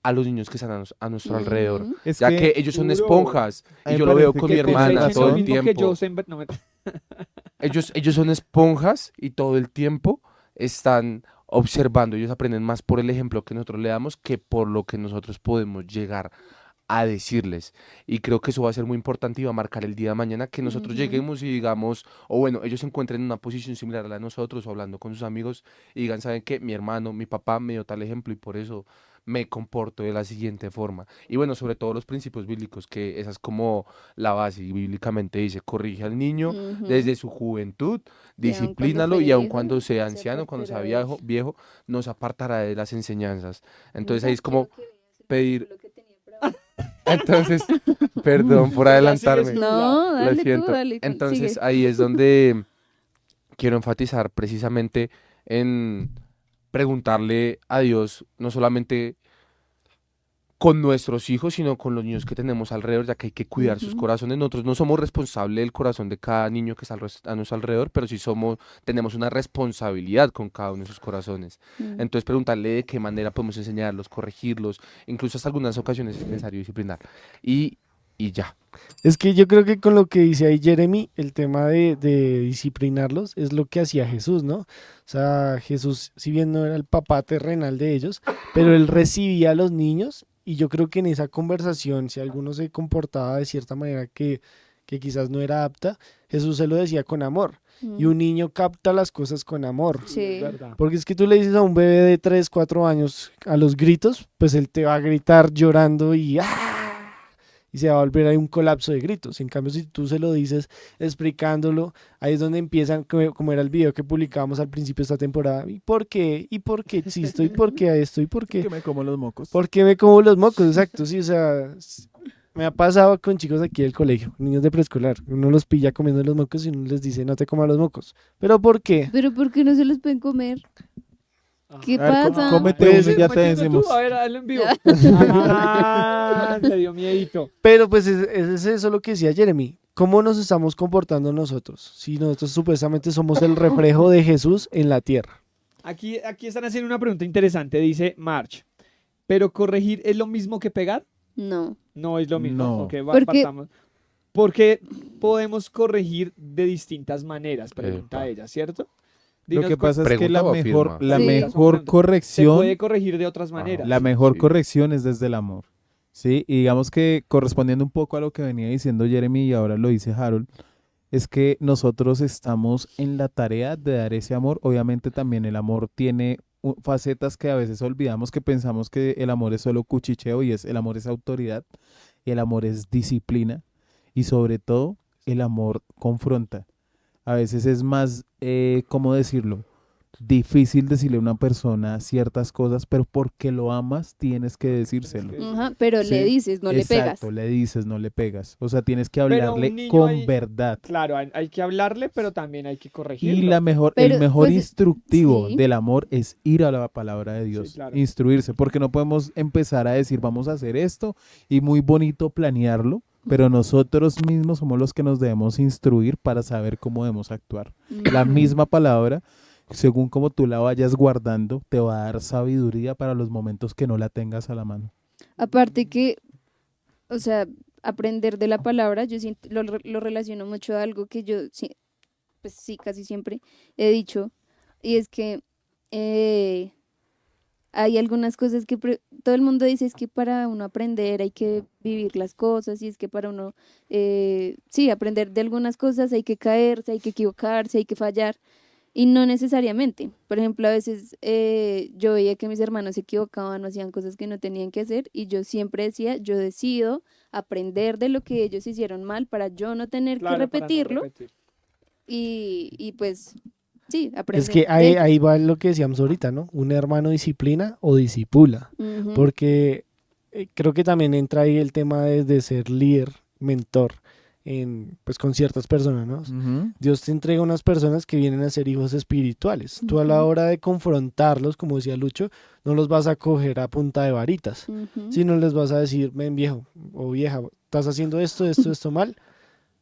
a los niños que están a nuestro alrededor, Ujú. Es ya que que ellos son duro. esponjas A y mí yo me lo veo parece con que mi Que hermana cosechen todo lo el mismo que tiempo. yo no me... Ellos son esponjas y todo el tiempo están observando. Ellos aprenden más por el ejemplo que nosotros le damos que por lo que nosotros podemos llegar a decirles. Y creo que eso va a ser muy importante y va a marcar el día de mañana que nosotros Ujú. lleguemos y digamos, o bueno, ellos se encuentren en una posición similar a la de nosotros o hablando con sus amigos y digan, ¿saben qué? Mi hermano, mi papá me dio tal ejemplo y por eso me comporto de la siguiente forma. Y bueno, sobre todo los principios bíblicos, que esa es como la base. Y bíblicamente dice, corrige al niño Ujú. desde su juventud, Y aun cuando disciplínalo fuere y aun hijo, cuando sea se anciano, cuando sea apartará de él. viejo, nos apartará de las enseñanzas. Entonces ahí Mira, es como quiero que veas el pedir. versículo que tenía por ahí. Entonces, perdón por Ya sigues adelantarme, tú, ya. No, lo dale tú, siento. dale, Entonces sigue. ahí es donde quiero enfatizar precisamente en preguntarle a Dios, no solamente con nuestros hijos, sino con los niños que tenemos alrededor, ya que hay que cuidar sus Ujú. corazones. Nosotros no somos responsables del corazón de cada niño que está a nuestro alrededor, pero sí tenemos una responsabilidad con cada uno de sus corazones. Mm. Entonces preguntarle de qué manera podemos enseñarlos, corregirlos, incluso hasta algunas ocasiones es necesario disciplinar. Y, y ya. Es que yo creo que con lo que dice ahí Jeremy, el tema de disciplinarlos es lo que hacía Jesús, ¿no? O sea, Jesús, si bien no era el papá terrenal de ellos, pero él recibía a los niños y yo creo que en esa conversación, si alguno se comportaba de cierta manera que quizás no era apta, Jesús se lo decía con amor. Y Mm. un niño capta las cosas con amor. Sí, es Sí. verdad. Porque es que tú le dices a un bebé de 3 4 años a los gritos, pues él te va a gritar llorando y ¡ah! Y se va a volver ahí un colapso de gritos. En cambio, si tú se lo dices explicándolo, ahí es donde empiezan, como era el video que publicábamos al principio de esta temporada. ¿Y por qué? ¿Y por qué existo? ¿Y por qué a esto? ¿Y por qué? que me como los mocos. ¿Por qué me como los mocos? Exacto, sí, o sea, me ha pasado con chicos aquí del colegio, niños de preescolar. Uno los pilla comiendo los mocos y uno les dice, no te comas los mocos. ¿Pero por qué? Pero ¿por qué no se los pueden comer? ¿Qué A ver, pasa? cómete Pues, uno y ya te Matiendo tú, decimos. a ver, hazlo en vivo. Ah, te dio miedito. Pero pues es eso lo que decía Jeremy. ¿Cómo nos estamos comportando nosotros? Si nosotros supuestamente somos el reflejo de Jesús en la tierra. Aquí están haciendo una pregunta interesante, dice March. ¿Pero corregir es lo mismo que pegar? No. No es lo mismo. No. Ok, Porque- partamos. Porque podemos corregir de distintas maneras, pregunta Epa. ella, ¿cierto? Lo Dinos que pasa es que ¿Pregunta o mejor, afirma? la Sí. mejor Se corrección, puede corregir de otras maneras. la mejor Sí. corrección es desde el amor. ¿Sí? Y digamos que correspondiendo un poco a lo que venía diciendo Jeremy y ahora lo dice Harold, es que nosotros estamos en la tarea de dar ese amor. Obviamente también el amor tiene facetas que a veces olvidamos, que pensamos que el amor es solo cuchicheo y el amor es autoridad, y el amor es disciplina y sobre todo el amor confronta. A veces es más, ¿cómo decirlo? Difícil decirle a una persona ciertas cosas, pero porque lo amas tienes que decírselo. Ajá, pero Sí, le dices, no le pegas. Exacto, le dices, no le pegas. O sea, tienes que Pero un hablarle niño con ahí- verdad. Claro, hay que hablarle, pero también hay que corregirlo. Y el Pero, mejor pues, instructivo sí. del amor es ir a la palabra de Dios, claro. instruirse, porque no podemos empezar a decir vamos a hacer esto y muy bonito planearlo, pero nosotros mismos somos los que nos debemos instruir para saber cómo debemos actuar. La Ujú. misma palabra, según como tú la vayas guardando, te va a dar sabiduría para los momentos que no la tengas a la mano. Aparte que, o sea, aprender de la palabra, yo lo relaciono mucho a algo que yo, pues sí, casi siempre he dicho, y es que hay algunas cosas que todo el mundo dice es que para uno aprender hay que vivir las cosas, y es que para uno, sí, aprender de algunas cosas hay que caerse, hay que equivocarse, hay que fallar. Y no necesariamente. Por ejemplo, a veces yo veía que mis hermanos se equivocaban o hacían cosas que no tenían que hacer y yo siempre decía, yo decido aprender de lo que ellos hicieron mal para yo no tener Claro, que para no repetirlo repetir. y pues sí, aprender Es que de ahí, ellos. ahí va lo que decíamos ahorita, ¿no? Un hermano disciplina o disipula. Ujú. Porque creo que también entra ahí el tema de ser líder, mentor, pues con ciertas personas, ¿no? Dios te entrega unas personas que vienen a ser hijos espirituales. Tú a la Ujú. hora de confrontarlos, como decía Lucho, no los vas a coger a punta de varitas, Ujú. sino les vas a decir, ven viejo o vieja, estás haciendo esto mal,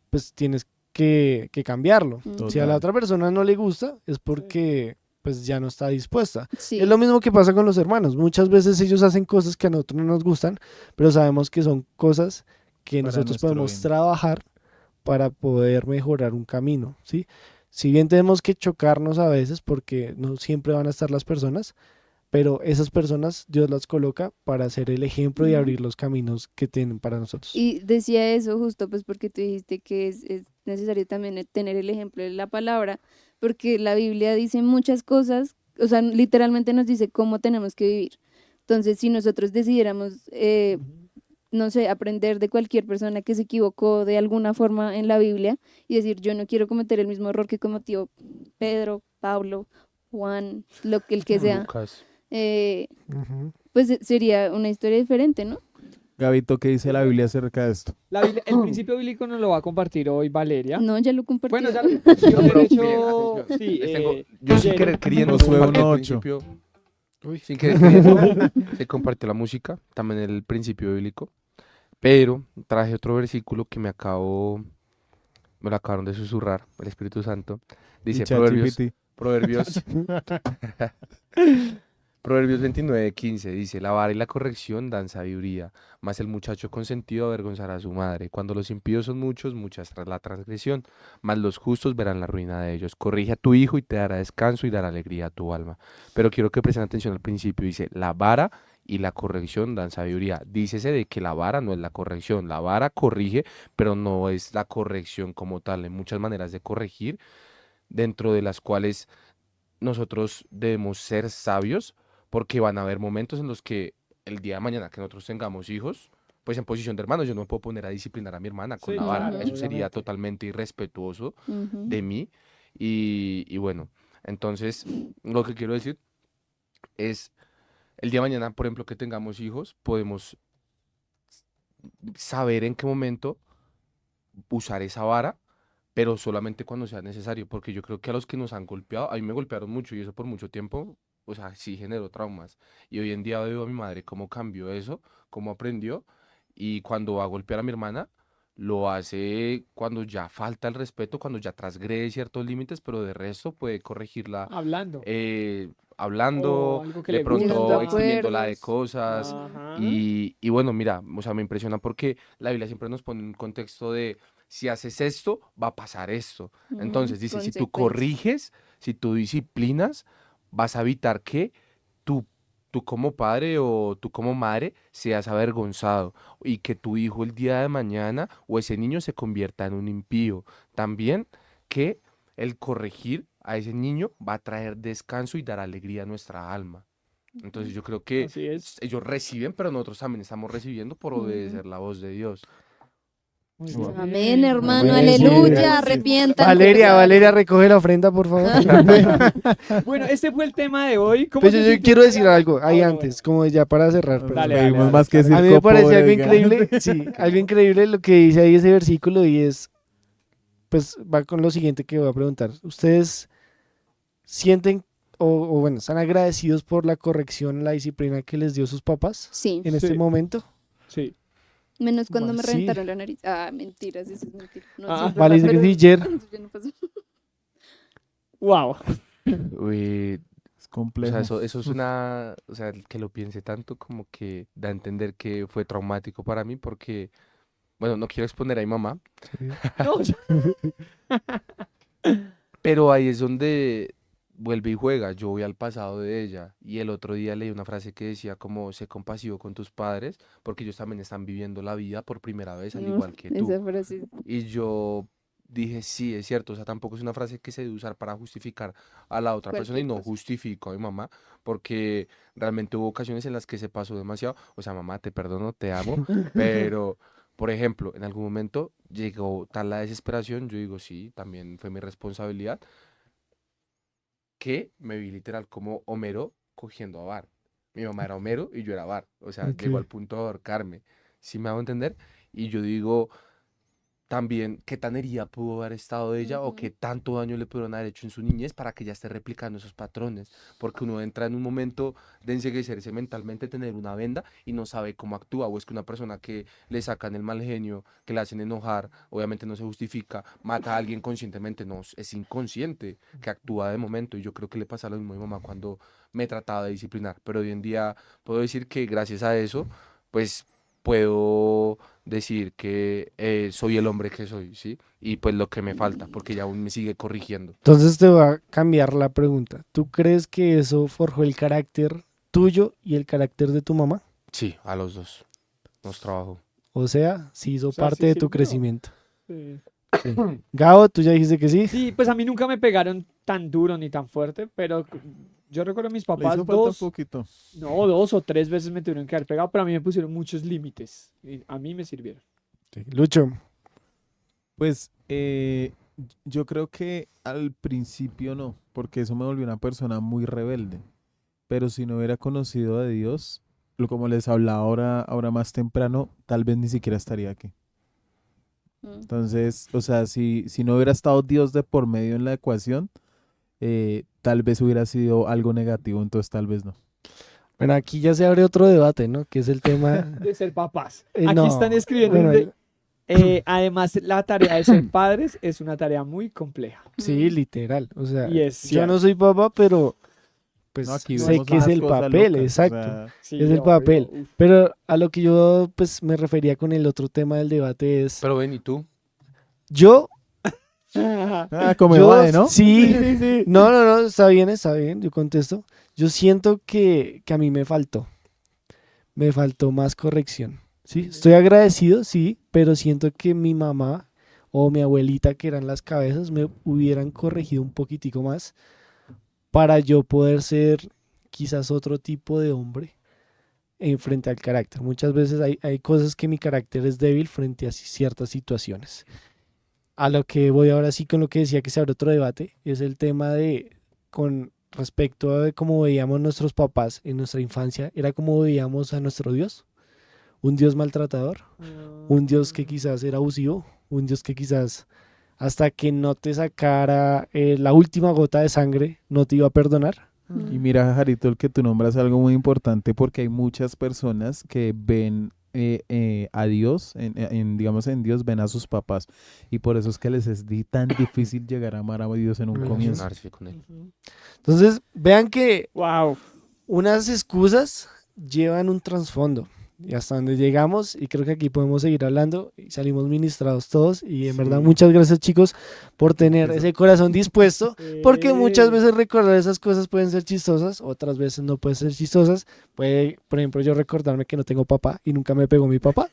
pues tienes que cambiarlo. Ujú. Si a la Total. otra persona no le gusta, es porque pues ya no está dispuesta. Sí. Es lo mismo que pasa con los hermanos. Muchas veces ellos hacen cosas que a nosotros no nos gustan, pero sabemos que son cosas que Para nosotros nuestro podemos bien. trabajar para poder mejorar un camino, ¿sí? Si bien tenemos que chocarnos a veces porque no siempre van a estar las personas, pero esas personas Dios las coloca para ser el ejemplo y Ujú. abrir los caminos que tienen para nosotros. Y decía eso justo pues porque tú dijiste que es necesario también tener el ejemplo de la palabra, porque la Biblia dice muchas cosas, o sea, literalmente nos dice cómo tenemos que vivir. Entonces, si nosotros decidiéramos, no sé, aprender de cualquier persona que se equivocó de alguna forma en la Biblia y decir, yo no quiero cometer el mismo error que cometió Pedro, Pablo, Juan, el que sea, Lucas. eh, Ujú. pues sería una historia diferente, ¿no? Gabito, ¿qué dice la Biblia acerca de esto? El principio bíblico nos lo va a compartir hoy Valeria. No, ya lo compartí. Bueno, ya lo compartió, No, de pero hecho, miren, atención, sí, yo sin Jerry. querer queriendo Josué compartí el 1:8. principio, Uy. sin querer queriendo, se compartió la música, también el principio bíblico, pero traje otro versículo que me lo acabaron de susurrar, el Espíritu Santo. Y Dice ChatGPT. Proverbios Proverbios 29:15 dice, la vara y la corrección dan sabiduría, mas el muchacho consentido avergonzará a su madre. Cuando los impíos son muchos, mucha es la transgresión, mas los justos verán la ruina de ellos. Corrige a tu hijo y te dará descanso y dará alegría a tu alma. Pero quiero que presten atención al principio, dice, la vara y la corrección dan sabiduría. Dícese de que la vara no es la corrección, la vara corrige, pero no es la corrección como tal. Hay muchas maneras de corregir, dentro de las cuales nosotros debemos ser sabios porque van a haber momentos en los que el día de mañana que nosotros tengamos hijos, pues en posición de hermanos, yo no me puedo poner a disciplinar a mi hermana con Sí, la vara. claro, Eso sería obviamente. totalmente irrespetuoso Ujú. de mí. Y bueno, entonces lo que quiero decir es, el día de mañana, por ejemplo, que tengamos hijos, podemos saber en qué momento usar esa vara, pero solamente cuando sea necesario, porque yo creo que a los que nos han golpeado, a mí me golpearon mucho y eso por mucho tiempo, o sea, sí generó traumas. Y hoy en día veo a mi madre cómo cambió eso, cómo aprendió, y cuando va a golpear a mi hermana, lo hace cuando ya falta el respeto, cuando ya transgrede ciertos límites, pero de resto puede corregirla Hablando. O hablando, algo que de le Llegando a pronto gusta. eximiéndola de acuerdos. cosas. Ajá. Y bueno, mira, o sea, me impresiona porque la Biblia siempre nos pone en un contexto de si haces esto, va a pasar esto. Ujú. Entonces dice, si tú Consecuencias. corriges, si tú disciplinas, vas a evitar que tú, tú como padre o tú como madre seas avergonzado y que tu hijo el día de mañana o ese niño se convierta en un impío. También que el corregir a ese niño va a traer descanso y dar alegría a nuestra alma. Entonces yo creo que Así es. ellos reciben, pero nosotros también estamos recibiendo por Ujú. obedecer la voz de Dios. Muy Wow. Amén, bien. hermano, Amén, sí, aleluya, sí. arrepiéntanse. Valeria, Claro. Valeria, recoge la ofrenda, por favor. Bueno, este fue el tema de hoy. ¿Cómo Pues se yo sintió quiero el decir programa? algo ahí Bueno, antes, como ya para cerrar. Nos Perdón. Dale, dale, pedimos dale, más que claro. A mí me circo parece pobre, algo oiga. increíble, sí, algo increíble lo que dice ahí ese versículo y es, pues va con lo siguiente que voy a preguntar. ¿Ustedes sienten o bueno, están agradecidos por la corrección, la disciplina que les dio sus papás Sí, en este Sí. momento? Sí. menos cuando me Sí. reventaron la nariz. Ah, mentiras, eso es mentira. No, sí Ah. es Vale, verdad, dice que pero sí, Jer. eso ya no pasó. Wow. Uy, Es o sea, complejo. eso es una, o sea, el que lo piense tanto como que da a entender que fue traumático para mí porque, bueno, no quiero exponer a mi mamá, No, pero ahí es donde vuelve y juega. Yo voy al pasado de ella y el otro día leí una frase que decía como, sé compasivo con tus padres porque ellos también están viviendo la vida por primera vez al No, igual que tú. esa frase. Y yo dije, sí, es cierto, o sea, tampoco es una frase que se debe usar para justificar a la otra persona y Cualquier no cosa. justifico a mi mamá, porque realmente hubo ocasiones en las que se pasó demasiado. O sea, mamá, te perdono, te amo, pero, por ejemplo, en algún momento llegó tal la desesperación, yo digo, sí, también fue mi responsabilidad, que me vi literal como Homero cogiendo a Bart. Mi mamá era Homero y yo era Bart, o sea, Ok. llegó al punto de ahorcarme, ¿sí me hago entender? Y yo digo también qué tan herida pudo haber estado ella o qué tanto daño le pudieron haber hecho en su niñez para que ella esté replicando esos patrones. Porque uno entra en un momento de enseguecerse mentalmente, tener una venda y no sabe cómo actúa. O es que una persona que le sacan el mal genio, que le hacen enojar, obviamente no se justifica, mata a alguien conscientemente, no, es inconsciente que actúa de momento. Y yo creo que le pasa lo mismo a mi mamá cuando me trataba de disciplinar. Pero hoy en día puedo decir que gracias a eso, pues puedo decir que soy el hombre que soy, ¿sí? Y pues lo que me falta, porque ella aún me sigue corrigiendo. Entonces te va a cambiar la pregunta. ¿Tú crees que eso forjó el carácter tuyo y el carácter de tu mamá? Sí, a los dos nos trabajó. O sea, sí hizo O sea, parte sí de tu sirvió. crecimiento. Sí. Gabo, tú ya dijiste que sí. Sí, pues a mí nunca me pegaron tan duro ni tan fuerte, pero yo recuerdo a mis Le papás hizo falta un dos, poquito. no, 2 o 3 veces me tuvieron que haber pegado, pero a mí me pusieron muchos límites y a mí me sirvieron. Lucho, Pues yo creo que al principio no, porque eso me volvió una persona muy rebelde. Pero si no hubiera conocido a Dios, como les hablaba ahora más temprano, tal vez ni siquiera estaría aquí. Entonces, o sea, si no hubiera estado Dios de por medio en la ecuación, tal vez hubiera sido algo negativo, entonces tal vez no. bueno, aquí ya se abre otro debate, ¿no? Que es el tema. De ser papás. Aquí No, están escribiendo. bueno, Además, la tarea de ser padres es una tarea muy compleja. sí, literal. O sea, Y es yo no cierto. soy papá, pero pues No, aquí sé vemos que es unas el cosas papel, locas, o exacto. sea, Sí, Es el obvio, papel. uf. Pero a lo que yo pues me refería con el otro tema del debate es, Pero ven, ¿y tú? yo, como yo va, ¿no? sí, no, está bien, yo contesto. Yo siento que a mí me faltó más corrección, ¿sí? Estoy agradecido, sí, pero siento que mi mamá o mi abuelita, que eran las cabezas, me hubieran corregido un poquitico más para yo poder ser quizás otro tipo de hombre en frente al carácter. Muchas veces hay cosas que mi carácter es débil frente a ciertas situaciones. A lo que voy ahora sí con lo que decía que se abre otro debate, es el tema de con respecto a cómo veíamos nuestros papás en nuestra infancia, era como veíamos a nuestro Dios, un Dios maltratador, un Dios que quizás era abusivo, un Dios que quizás hasta que no te sacara la última gota de sangre no te iba a perdonar. Y mira, Jarito, el que tú nombras algo muy importante porque hay muchas personas que ven a Dios, digamos en Dios, ven a sus papás. Y por eso es que les es tan difícil llegar a amar a Dios en un Ujú. comienzo. Relacionarse con él. Entonces, vean que Wow. unas excusas llevan un trasfondo. Y hasta donde llegamos, y creo que aquí podemos seguir hablando, y salimos ministrados todos. Y en verdad, muchas gracias, chicos, por tener ese corazón dispuesto. Porque muchas veces recordar esas cosas pueden ser chistosas, otras veces no pueden ser chistosas. Puede, por ejemplo, yo recordarme que no tengo papá y nunca me pegó mi papá.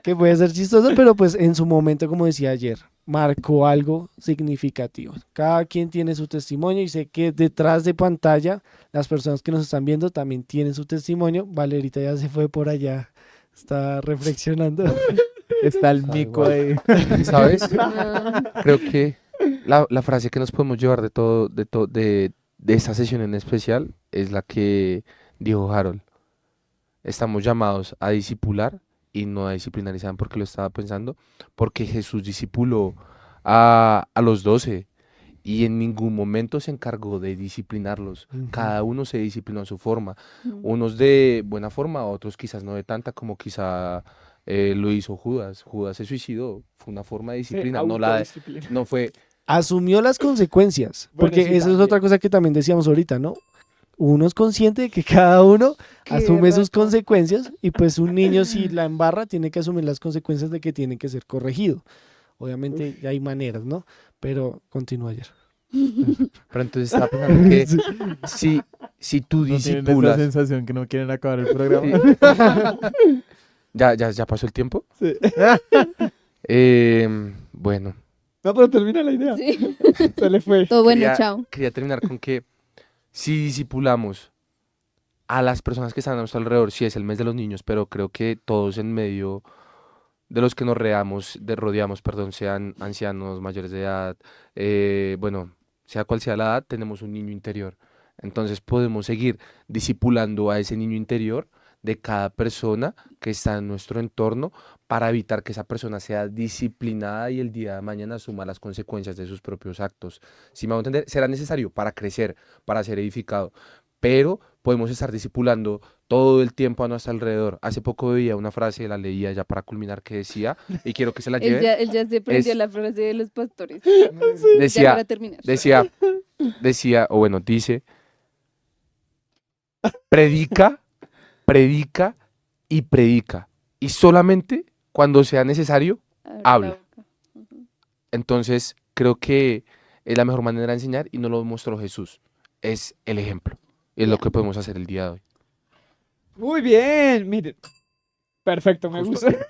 Que puede ser chistoso, pero pues en su momento, como decía ayer, marcó algo significativo. Cada quien tiene su testimonio y sé que detrás de pantalla las personas que nos están viendo también tienen su testimonio. Valerita ya se fue por allá, está reflexionando. Está el mico ahí. ¿Sabes? Ah, Creo que la frase que nos podemos llevar de esta sesión en especial es la que dijo Harold. Estamos llamados a discipular y no a disciplinar. ¿Y saben por qué lo estaba pensando? Porque Jesús discipuló a los 12 y en ningún momento se encargó de disciplinarlos. Ujú. Cada uno se disciplinó a su forma. mm. Unos de buena forma, otros quizás no de tanta como quizá lo hizo Judas. Judas se suicidó. Fue una forma de disciplina. No fue. Asumió las consecuencias, Bueno, porque sí, eso es también. otra cosa que también decíamos ahorita, ¿no? Uno es consciente de que cada uno Qué asume sus razón. consecuencias y pues un niño si la embarra tiene que asumir las consecuencias de que tiene que ser corregido. Obviamente hay maneras, ¿no? Pero continúa ayer. Pero entonces estaba pensando que si tú No tienen esa disipulas. sensación que no quieren acabar el programa. Sí. ¿Ya pasó el tiempo? Sí. Bueno, No, pero termina la idea. Sí. Se le fue. Todo bueno, quería, chao. quería terminar con que si disipulamos a las personas que están a nuestro alrededor, sí es el mes de los niños, pero creo que todos en medio de los que nos rodeamos, perdón, sean ancianos, mayores de edad, bueno, sea cual sea la edad, tenemos un niño interior. Entonces podemos seguir disipulando a ese niño interior de cada persona que está en nuestro entorno para evitar que esa persona sea disciplinada y el día de mañana asuma las consecuencias de sus propios actos. Si me hago entender, será necesario para crecer, para ser edificado, pero podemos estar discipulando todo el tiempo a nuestro alrededor. Hace poco veía una frase, la leía ya para culminar, que decía, y quiero que se la lleven, Él ya se aprendió es- la frase de los pastores. Ya decía, para terminar. decía, o bueno, dice, predica, predica y predica. Y solamente cuando sea necesario, Abre la habla. boca. Ujú. Entonces, creo que es la mejor manera de enseñar y nos lo mostró Jesús. Es el ejemplo. Es lo Ya. que podemos hacer el día de hoy. Muy bien, miren. Perfecto, me Justo. gusta.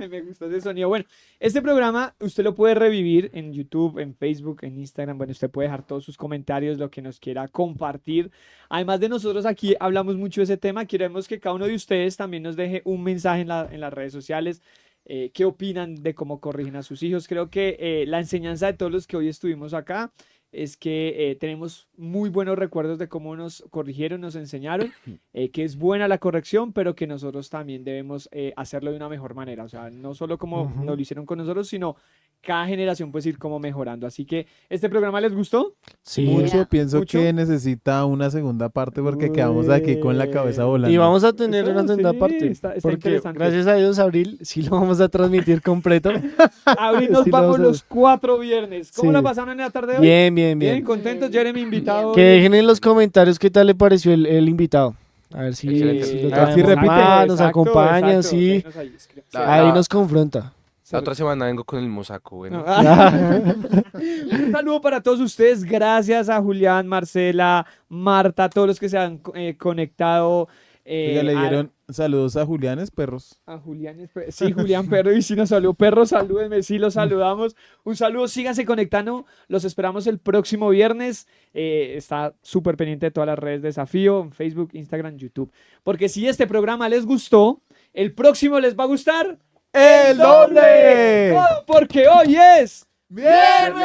Me gusta ese sonido. Bueno, este programa usted lo puede revivir en YouTube, en Facebook, en Instagram. Bueno, usted puede dejar todos sus comentarios, lo que nos quiera compartir. Además de nosotros aquí hablamos mucho de ese tema. Queremos que cada uno de ustedes también nos deje un mensaje en las redes sociales. ¿Qué opinan de cómo corrigen a sus hijos? Creo que la enseñanza de todos los que hoy estuvimos acá es que tenemos muy buenos recuerdos de cómo nos corrigieron, nos enseñaron, que es buena la corrección, pero que nosotros también debemos hacerlo de una mejor manera. O sea, no solo como Ujú. nos lo hicieron con nosotros, sino cada generación pues ir como mejorando. Así que, ¿este programa les gustó? Sí. Mucho, pienso ¿Mucho? que necesita una segunda parte porque quedamos aquí con la cabeza Uy. volando. Y vamos a tener Eso, una segunda sí, parte. está Porque interesante. gracias a Dios, Abril, sí lo vamos a transmitir completo. Abril nos Sí, lo vamos vamos a ver. los 4 viernes. ¿Cómo Sí. la pasaron en la tarde de hoy? Bien, bien, Bien, bien. contentos. Jeremy invitado. Que dejen en los comentarios qué tal le pareció el invitado. A ver si, Excelente. si lo A ver si traemos repite. más, nos Exacto, acompaña, exacto. sí. Déjenos ahí, escriban. La- Ahí nos confronta. La otra semana vengo con el mosaco, bueno. Un saludo para todos ustedes. Gracias a Julián, Marcela, Marta, todos los que se han conectado. Oiga, le dieron saludos a Julianes Perros. A Julián, sí, Julián Perro, y si nos saludó Perro, salúdenme, sí, los saludamos. Un saludo, síganse conectando, los esperamos el próximo viernes. Está súper pendiente de todas las redes de Desafío, en Facebook, Instagram, YouTube. Porque si este programa les gustó, el próximo les va a gustar ¡El doble! ¡Todo! Porque hoy es ¡Viernes!